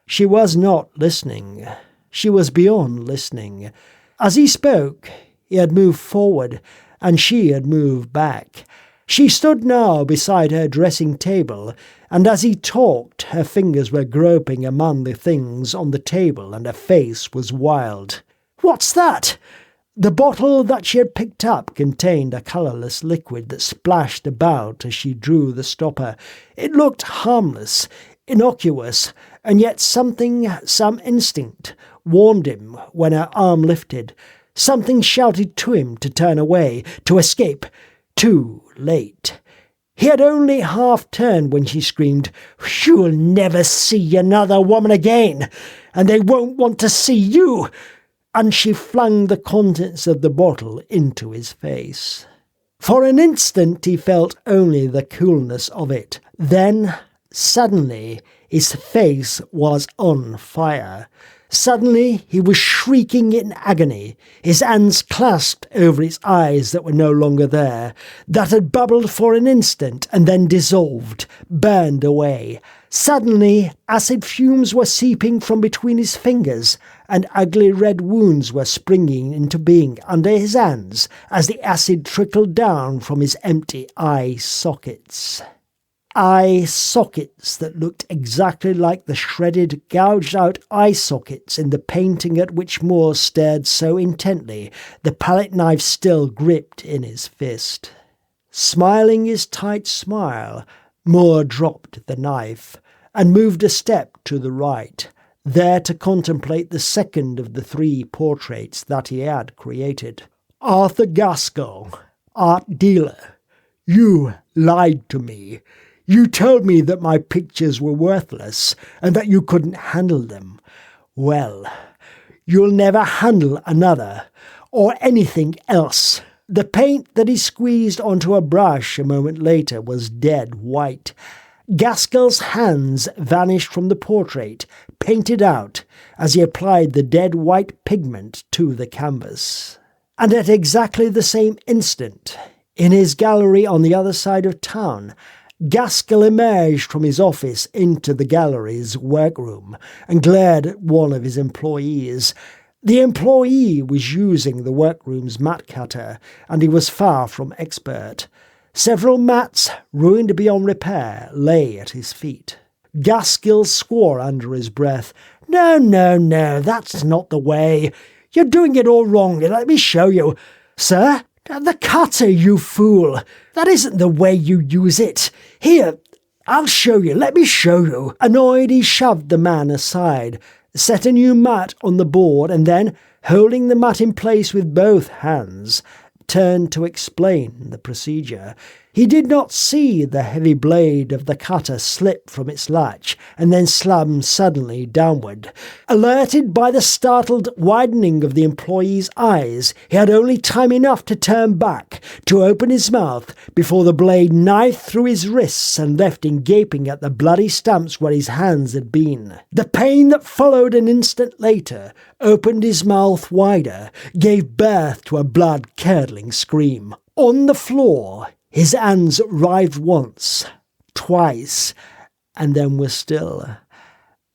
Speaker 1: She was not listening. She was beyond listening. As he spoke, he had moved forward, and she had moved back. She stood now beside her dressing table, and as he talked, her fingers were groping among the things on the table, and her face was wild. "What's that?" The bottle that she had picked up contained a colourless liquid that splashed about as she drew the stopper. It looked harmless, innocuous, and yet some instinct warned him when her arm lifted. Something shouted to him to turn away, to escape. Too late. He had only half turned when she screamed, "You'll never see another woman again, and they won't want to see you!" And she flung the contents of the bottle into his face. For an instant he felt only the coolness of it. Then, suddenly, his face was on fire. Suddenly he was shrieking in agony, his hands clasped over his eyes that were no longer there, that had bubbled for an instant and then dissolved, burned away. Suddenly acid fumes were seeping from between his fingers, and ugly red wounds were springing into being under his hands as the acid trickled down from his empty eye sockets. Eye sockets that looked exactly like the shredded, gouged-out eye sockets in the painting at which Moore stared so intently, the palette knife still gripped in his fist. Smiling his tight smile, Moore dropped the knife and moved a step to the right, there to contemplate the second of the 3 portraits that he had created. "Arthur Gaskell, art dealer, you lied to me. You told me that my pictures were worthless and that you couldn't handle them. Well, you'll never handle another, or anything else." The paint that he squeezed onto a brush a moment later was dead white. Gaskell's hands vanished from the portrait, painted out, as he applied the dead white pigment to the canvas. And at exactly the same instant, in his gallery on the other side of town, Gaskell emerged from his office into the gallery's workroom and glared at one of his employees. The employee was using the workroom's mat cutter, and he was far from expert. Several mats, ruined beyond repair, lay at his feet. Gaskell swore under his breath, No, that's not the way. You're doing it all wrong, let me show you." "Sir? The cutter, you fool! That isn't the way you use it. Here, I'll show you, let me show you." Annoyed, he shoved the man aside, set a new mat on the board, and then, holding the mat in place with both hands, turned to explain the procedure. He did not see the heavy blade of the cutter slip from its latch and then slam suddenly downward. Alerted by the startled widening of the employee's eyes, he had only time enough to turn back, to open his mouth, before the blade knifed through his wrists and left him gaping at the bloody stamps where his hands had been. The pain that followed an instant later opened his mouth wider, gave birth to a blood-curdling scream. On the floor, his hands writhed once, twice, and then were still.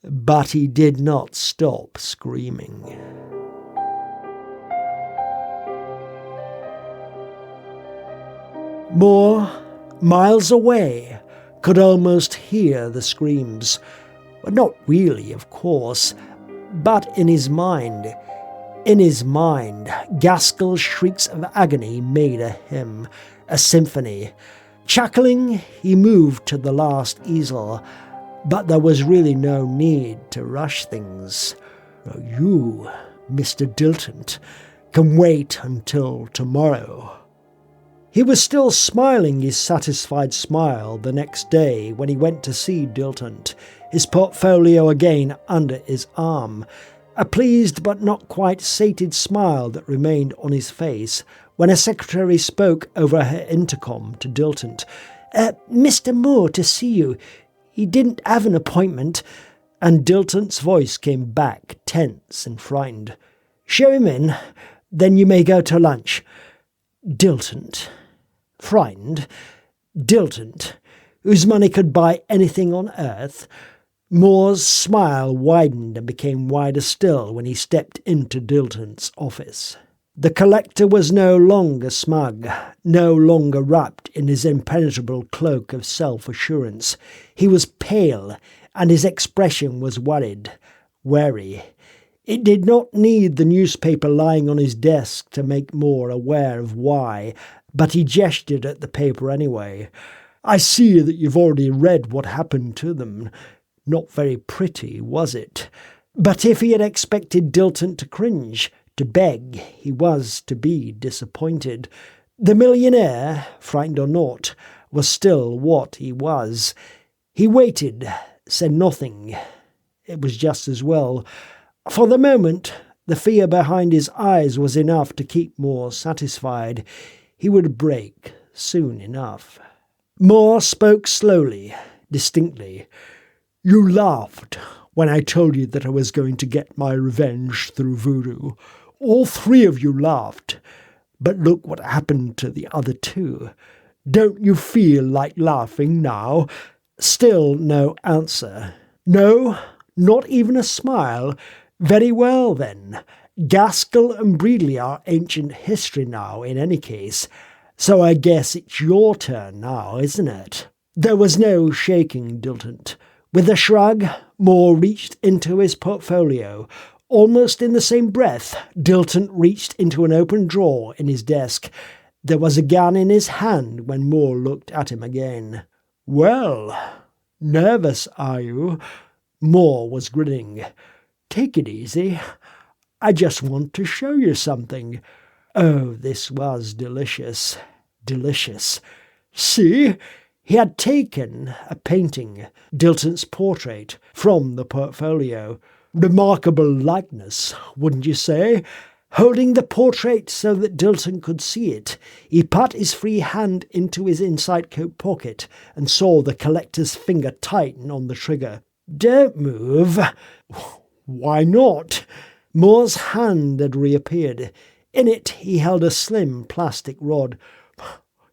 Speaker 1: But he did not stop screaming. Moore, miles away, could almost hear the screams. Not really, of course, but in his mind. In his mind, Gaskell's shrieks of agony made a hymn, a symphony. Chuckling, he moved to the last easel. But there was really no need to rush things. You, Mr. Dilton, can wait until tomorrow. He was still smiling his satisfied smile the next day when he went to see Dilton, his portfolio again under his arm, a pleased but not quite sated smile that remained on his face when a secretary spoke over her intercom to Dilton. Mr. Moore to see you. He didn't have an appointment. And Dilton's voice came back, tense and frightened. Show him in, then you may go to lunch. Dilton. Frightened. Dilton, whose money could buy anything on earth. Moore's smile widened and became wider still when he stepped into Dilton's office. The collector was no longer smug, no longer wrapped in his impenetrable cloak of self-assurance. He was pale, and his expression was worried, wary. It did not need the newspaper lying on his desk to make Moore aware of why, but he gestured at the paper anyway. I see that you've already read what happened to them. Not very pretty, was it? But if he had expected Dilton to cringe, to beg, he was to be disappointed. The millionaire, frightened or not, was still what he was. He waited, said nothing. It was just as well. For the moment, the fear behind his eyes was enough to keep Moore satisfied. He would break soon enough. Moore spoke slowly, distinctly. You laughed when I told you that I was going to get my revenge through voodoo. All three of you laughed. But look what happened to the other two. Don't you feel like laughing now? Still no answer. No, not even a smile. Very well, then. Gaskell and Breedley are ancient history now, in any case. So I guess it's your turn now, isn't it? There was no shaking Dilton. With a shrug, Moore reached into his portfolio. Almost in the same breath, Dilton reached into an open drawer in his desk. There was a gun in his hand when Moore looked at him again. Well, nervous, are you? Moore was grinning. Take it easy. I just want to show you something. Oh, this was delicious. Delicious. See? He had taken a painting, Dilton's portrait, from the portfolio. Remarkable likeness, wouldn't you say? Holding the portrait so that Dilton could see it, he put his free hand into his inside coat pocket and saw the collector's finger tighten on the trigger. Don't move. Why not? Moore's hand had reappeared. In it he held a slim plastic rod.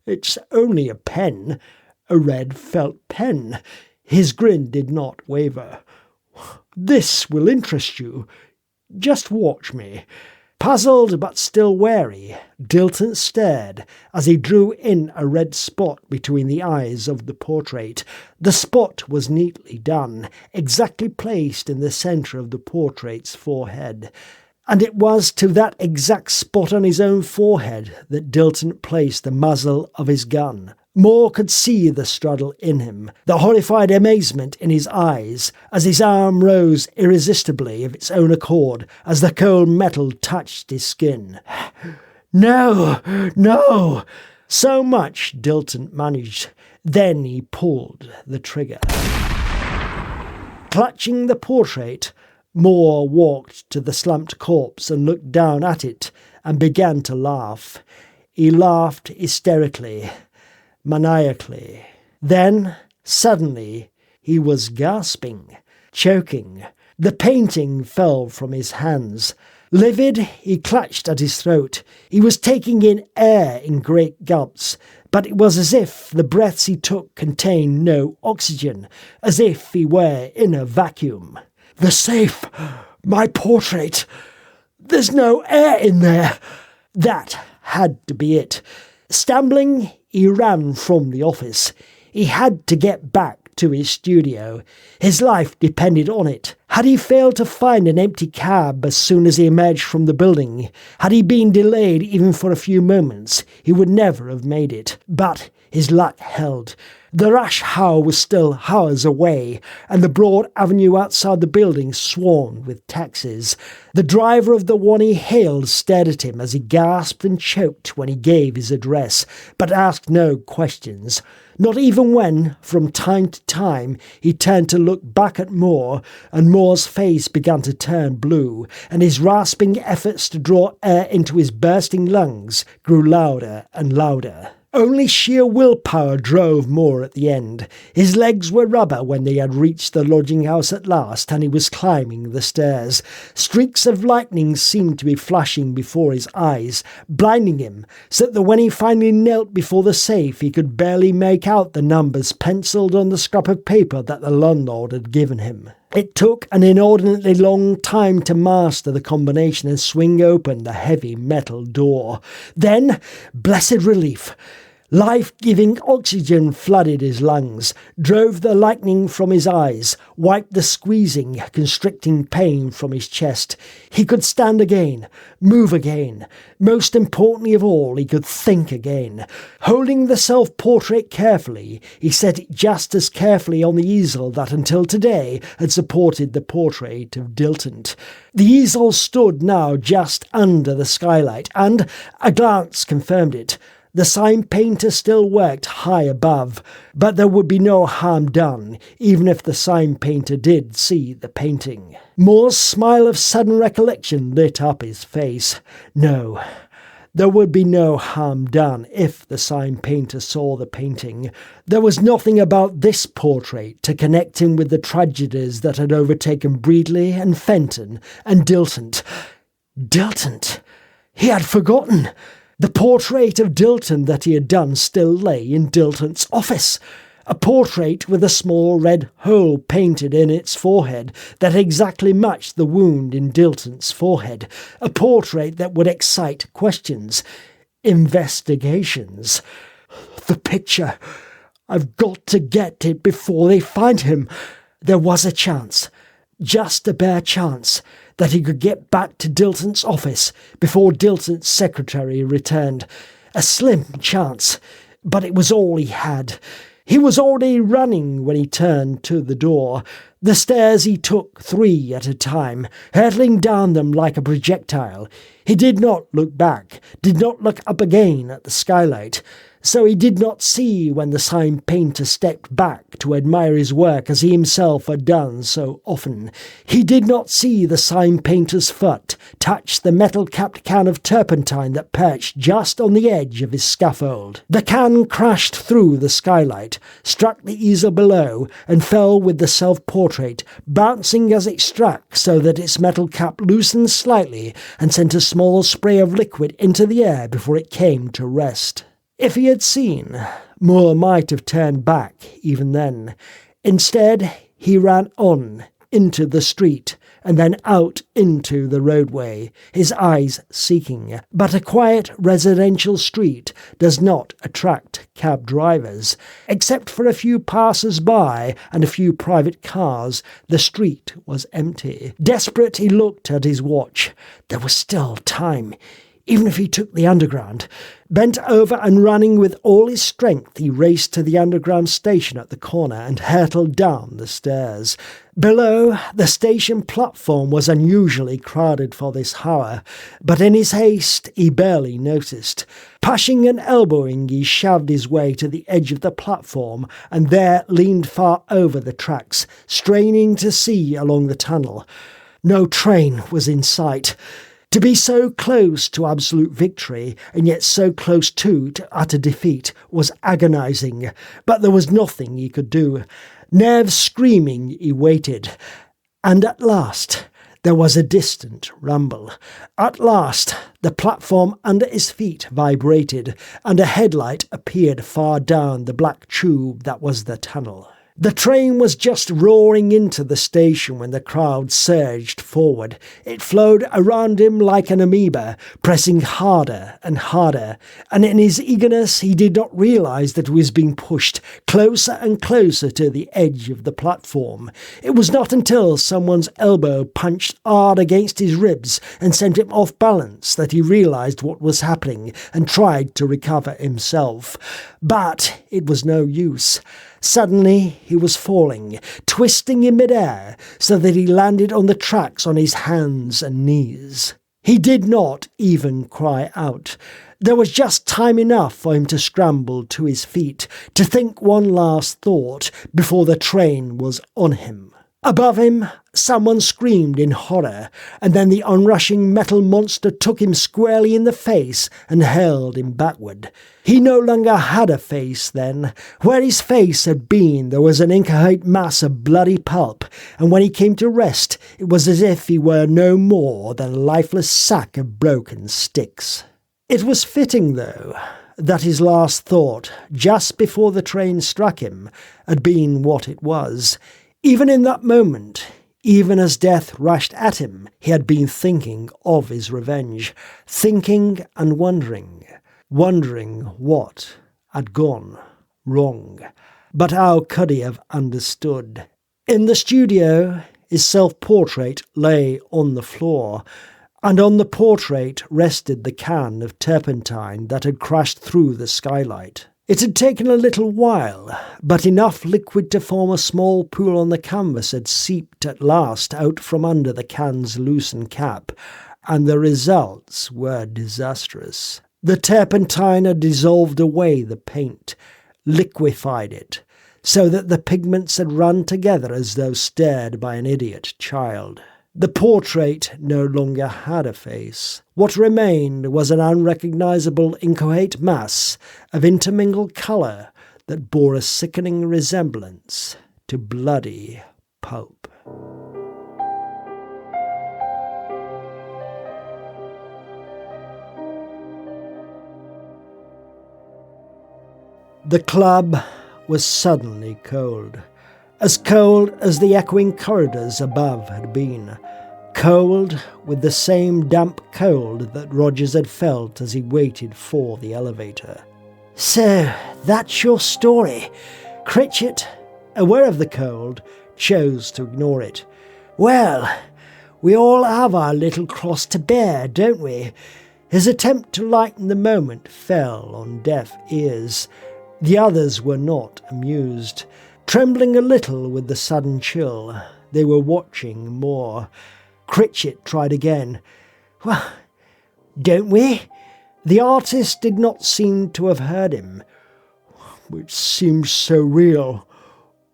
Speaker 1: It's only a pen, a red felt pen. His grin did not waver. This will interest you. Just watch me. Puzzled but still wary, Dilton stared as he drew in a red spot between the eyes of the portrait. The spot was neatly done, exactly placed in the centre of the portrait's forehead. And it was to that exact spot on his own forehead that Dilton placed the muzzle of his gun. Moore could see the struggle in him, the horrified amazement in his eyes, as his arm rose irresistibly of its own accord as the cold metal touched his skin. No, no! So much Dilton managed. Then he pulled the trigger. Clutching the portrait, Moore walked to the slumped corpse and looked down at it and began to laugh. He laughed hysterically, maniacally. Then, suddenly, he was gasping, choking. The painting fell from his hands. Livid, he clutched at his throat. He was taking in air in great gulps, but it was as if the breaths he took contained no oxygen, as if he were in a vacuum. The safe! My portrait! There's no air in there! That had to be it. Stumbling, he ran from the office. He had to get back to his studio. His life depended on it. Had he failed to find an empty cab as soon as he emerged from the building, had he been delayed even for a few moments, he would never have made it. But his luck held. The rash hour was still hours away, and the broad avenue outside the building swarmed with taxis. The driver of the one he hailed stared at him as he gasped and choked when he gave his address, but asked no questions. Not even when, from time to time, he turned to look back at Moore, and Moore's face began to turn blue, and his rasping efforts to draw air into his bursting lungs grew louder and louder. Only sheer willpower drove Moore at the end. His legs were rubber when they had reached the lodging house at last, and he was climbing the stairs. Streaks of lightning seemed to be flashing before his eyes, blinding him, so that when he finally knelt before the safe he could barely make out the numbers penciled on the scrap of paper that the landlord had given him. It took an inordinately long time to master the combination and swing open the heavy metal door. Then, blessed relief! Life-giving oxygen flooded his lungs, drove the lightning from his eyes, wiped the squeezing, constricting pain from his chest. He could stand again, move again. Most importantly of all, he could think again. Holding the self-portrait carefully, he set it just as carefully on the easel that until today had supported the portrait of Dilton. The easel stood now just under the skylight, and a glance confirmed it. The sign painter still worked high above, but there would be no harm done, even if the sign painter did see the painting. Moore's smile of sudden recollection lit up his face. No, there would be no harm done if the sign painter saw the painting. There was nothing about this portrait to connect him with the tragedies that had overtaken Breedley and Fenton and Dilton. Dilton! He had forgotten! The portrait of Dilton that he had done still lay in Dilton's office. A portrait with a small red hole painted in its forehead that exactly matched the wound in Dilton's forehead. A portrait that would excite questions, investigations. The picture. I've got to get it before they find him. There was a chance, just a bare chance, that he could get back to Dilton's office before Dilton's secretary returned. A slim chance, but it was all he had. He was already running when he turned to the door. The stairs he took 3 at a time, hurtling down them like a projectile. He did not look back, did not look up again at the skylight. So he did not see when the sign painter stepped back to admire his work as he himself had done so often. He did not see the sign painter's foot touch the metal-capped can of turpentine that perched just on the edge of his scaffold. The can crashed through the skylight, struck the easel below, and fell with the self-portrait, bouncing as it struck so that its metal cap loosened slightly and sent a small spray of liquid into the air before it came to rest. If he had seen, Moore might have turned back even then. Instead, he ran on into the street and then out into the roadway, his eyes seeking. But a quiet residential street does not attract cab drivers. Except for a few passers-by and a few private cars, the street was empty. Desperate, he looked at his watch. There was still time. Even if he took the underground. Bent over and running with all his strength, he raced to the underground station at the corner and hurtled down the stairs. Below, the station platform was unusually crowded for this hour, but in his haste he barely noticed. Pushing and elbowing, he shoved his way to the edge of the platform and there leaned far over the tracks, straining to see along the tunnel. No train was in sight. To be so close to absolute victory, and yet so close to utter defeat, was agonizing, but there was nothing he could do. Nerves screaming, he waited. And at last, there was a distant rumble. At last, the platform under his feet vibrated, and a headlight appeared far down the black tube that was the tunnel. The train was just roaring into the station when the crowd surged forward. It flowed around him like an amoeba, pressing harder and harder, and in his eagerness he did not realise that he was being pushed closer and closer to the edge of the platform. It was not until someone's elbow punched hard against his ribs and sent him off balance that he realised what was happening and tried to recover himself. But it was no use. Suddenly he was falling, twisting in midair, so that he landed on the tracks on his hands and knees. He did not even cry out. There was just time enough for him to scramble to his feet, to think one last thought before the train was on him. Above him, someone screamed in horror, and then the onrushing metal monster took him squarely in the face and hurled him backward. He no longer had a face then. Where his face had been, there was an inchoate mass of bloody pulp, and when he came to rest, it was as if he were no more than a lifeless sack of broken sticks. It was fitting, though, that his last thought, just before the train struck him, had been what it was. Even in that moment, even as death rushed at him, he had been thinking of his revenge, thinking and wondering what had gone wrong. But how could he have understood? In the studio, his self-portrait lay on the floor, and on the portrait rested the can of turpentine that had crashed through the skylight. It had taken a little while, but enough liquid to form a small pool on the canvas had seeped at last out from under the can's loosened cap, and the results were disastrous. The turpentine had dissolved away the paint, liquefied it, so that the pigments had run together as though stirred by an idiot child. The portrait no longer had a face. What remained was an unrecognisable inchoate mass of intermingled colour that bore a sickening resemblance to bloody pulp. The club was suddenly cold as the echoing corridors above had been. Cold with the same damp cold that Rogers had felt as he waited for the elevator. "So, that's your story." Critchett, aware of the cold, chose to ignore it. "Well, we all have our little cross to bear, don't we?" His attempt to lighten the moment fell on deaf ears. The others were not amused. Trembling a little with the sudden chill, they were watching more. Critchett tried again. "Well, don't we?" The artist did not seem to have heard him. "It seems so real,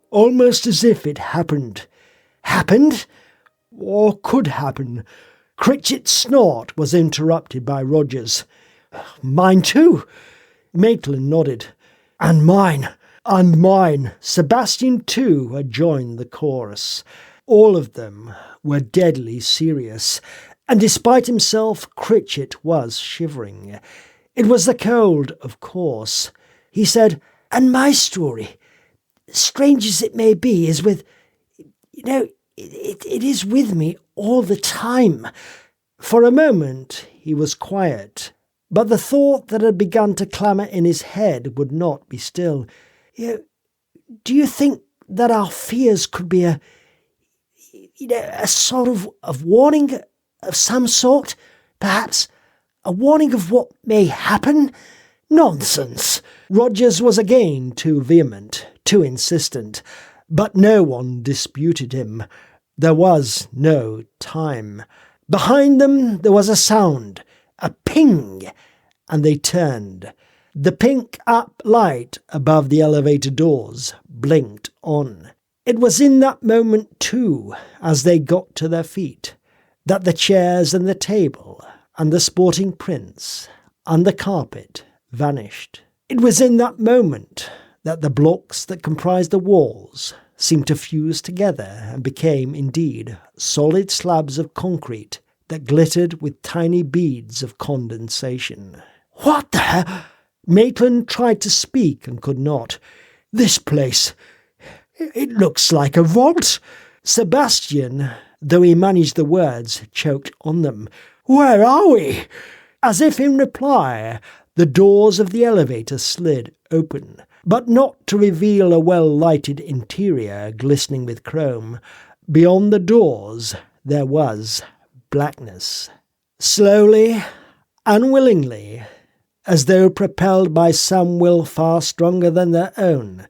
Speaker 1: almost as if it happened." "Happened? Or could happen?" Critchett's snort was interrupted by Rogers. "Mine too." Maitland nodded. "And mine." "And mine." Sebastian too had joined the chorus. All of them were deadly serious, and despite himself, Critchett was shivering. It was the cold, of course. He said, "And my story, strange as it may be, is with... it is with me all the time." For a moment he was quiet, but the thought that had begun to clamour in his head would not be still. "Do you think that our fears could be a sort of warning of some sort? Perhaps a warning of what may happen?" "Nonsense!" Rogers was again too vehement, too insistent, but no one disputed him. There was no time. Behind them there was a sound, a ping, and they turned. The pink up light above the elevator doors blinked on. It was in that moment, too, as they got to their feet, that the chairs and the table and the sporting prints and the carpet vanished. It was in that moment that the blocks that comprised the walls seemed to fuse together and became, indeed, solid slabs of concrete that glittered with tiny beads of condensation. "What the..." Maitland tried to speak and could not. "This place, It looks like a vault." Sebastian, though he managed the words, choked on them. "Where are we?" As if in reply, the doors of the elevator slid open, but not to reveal a well-lighted interior glistening with chrome. Beyond the doors there was blackness. Slowly, unwillingly, as though propelled by some will far stronger than their own,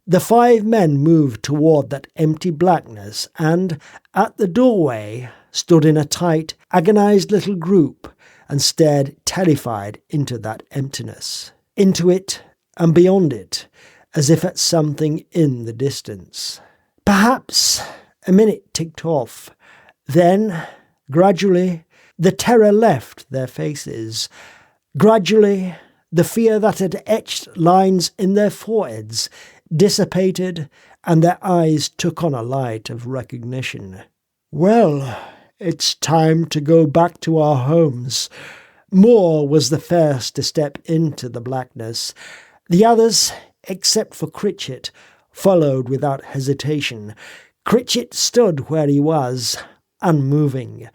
Speaker 1: the 5 men moved toward that empty blackness and, at the doorway, stood in a tight, agonized little group and stared terrified into that emptiness, into it and beyond it, as if at something in the distance. Perhaps a minute ticked off. Then, gradually, the terror left their faces. Gradually, the fear that had etched lines in their foreheads dissipated, and their eyes took on a light of recognition. "Well, it's time to go back to our homes." Moore was the first to step into the blackness. The others, except for Critchett, followed without hesitation. Critchett stood where he was, unmoving.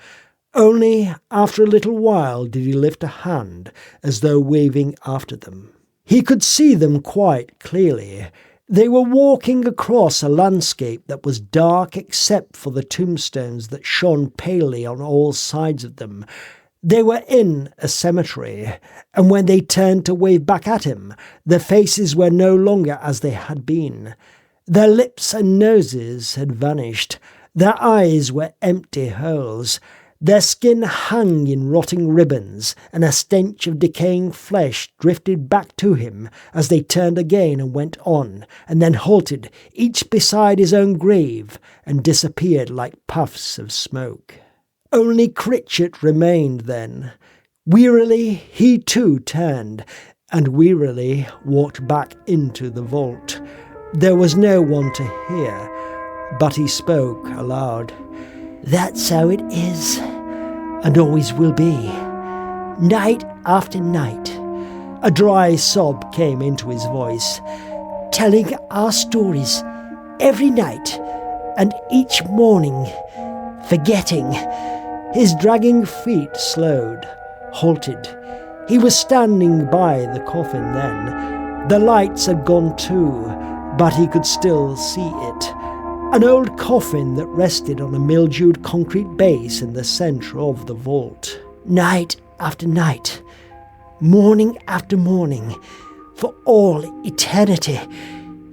Speaker 1: Only after a little while did he lift a hand, as though waving after them. He could see them quite clearly. They were walking across a landscape that was dark except for the tombstones that shone palely on all sides of them. They were in a cemetery, and when they turned to wave back at him, their faces were no longer as they had been. Their lips and noses had vanished. Their eyes were empty holes. Their skin hung in rotting ribbons, and a stench of decaying flesh drifted back to him as they turned again and went on, and then halted, each beside his own grave, and disappeared like puffs of smoke. Only Critchett remained then. Wearily he too turned, and wearily walked back into the vault. There was no one to hear, but he spoke aloud. "That's how it is, and always will be, night after night." A dry sob came into his voice. "Telling our stories every night, and each morning forgetting." His dragging feet slowed, halted. He was standing by the coffin then. The lights had gone too, but he could still see it. An old coffin that rested on a mildewed concrete base in the centre of the vault. Night after night, morning after morning, for all eternity,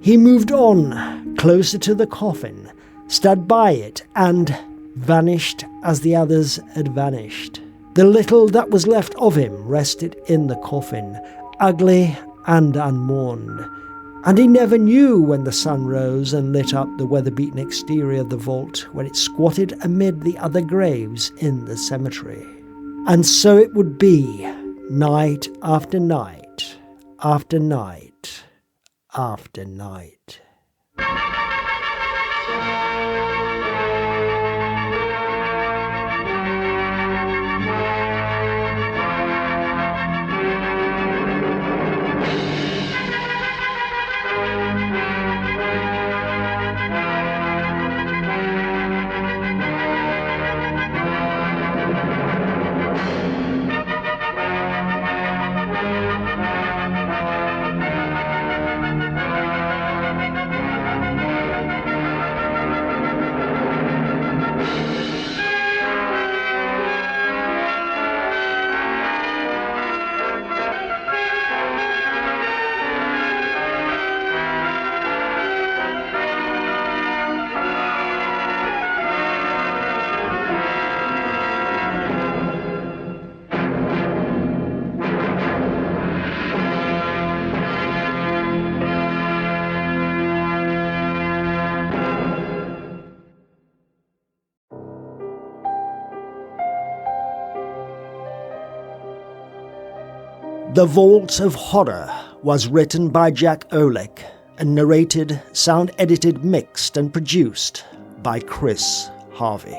Speaker 1: he moved on, closer to the coffin, stood by it, and vanished as the others had vanished. The little that was left of him rested in the coffin, ugly and unmourned. And he never knew when the sun rose and lit up the weather-beaten exterior of the vault, when it squatted amid the other graves in the cemetery. And so it would be, night after night, after night, after night. The Vault of Horror was written by Jack Olek and narrated, sound edited, mixed and produced by Chris Harvey.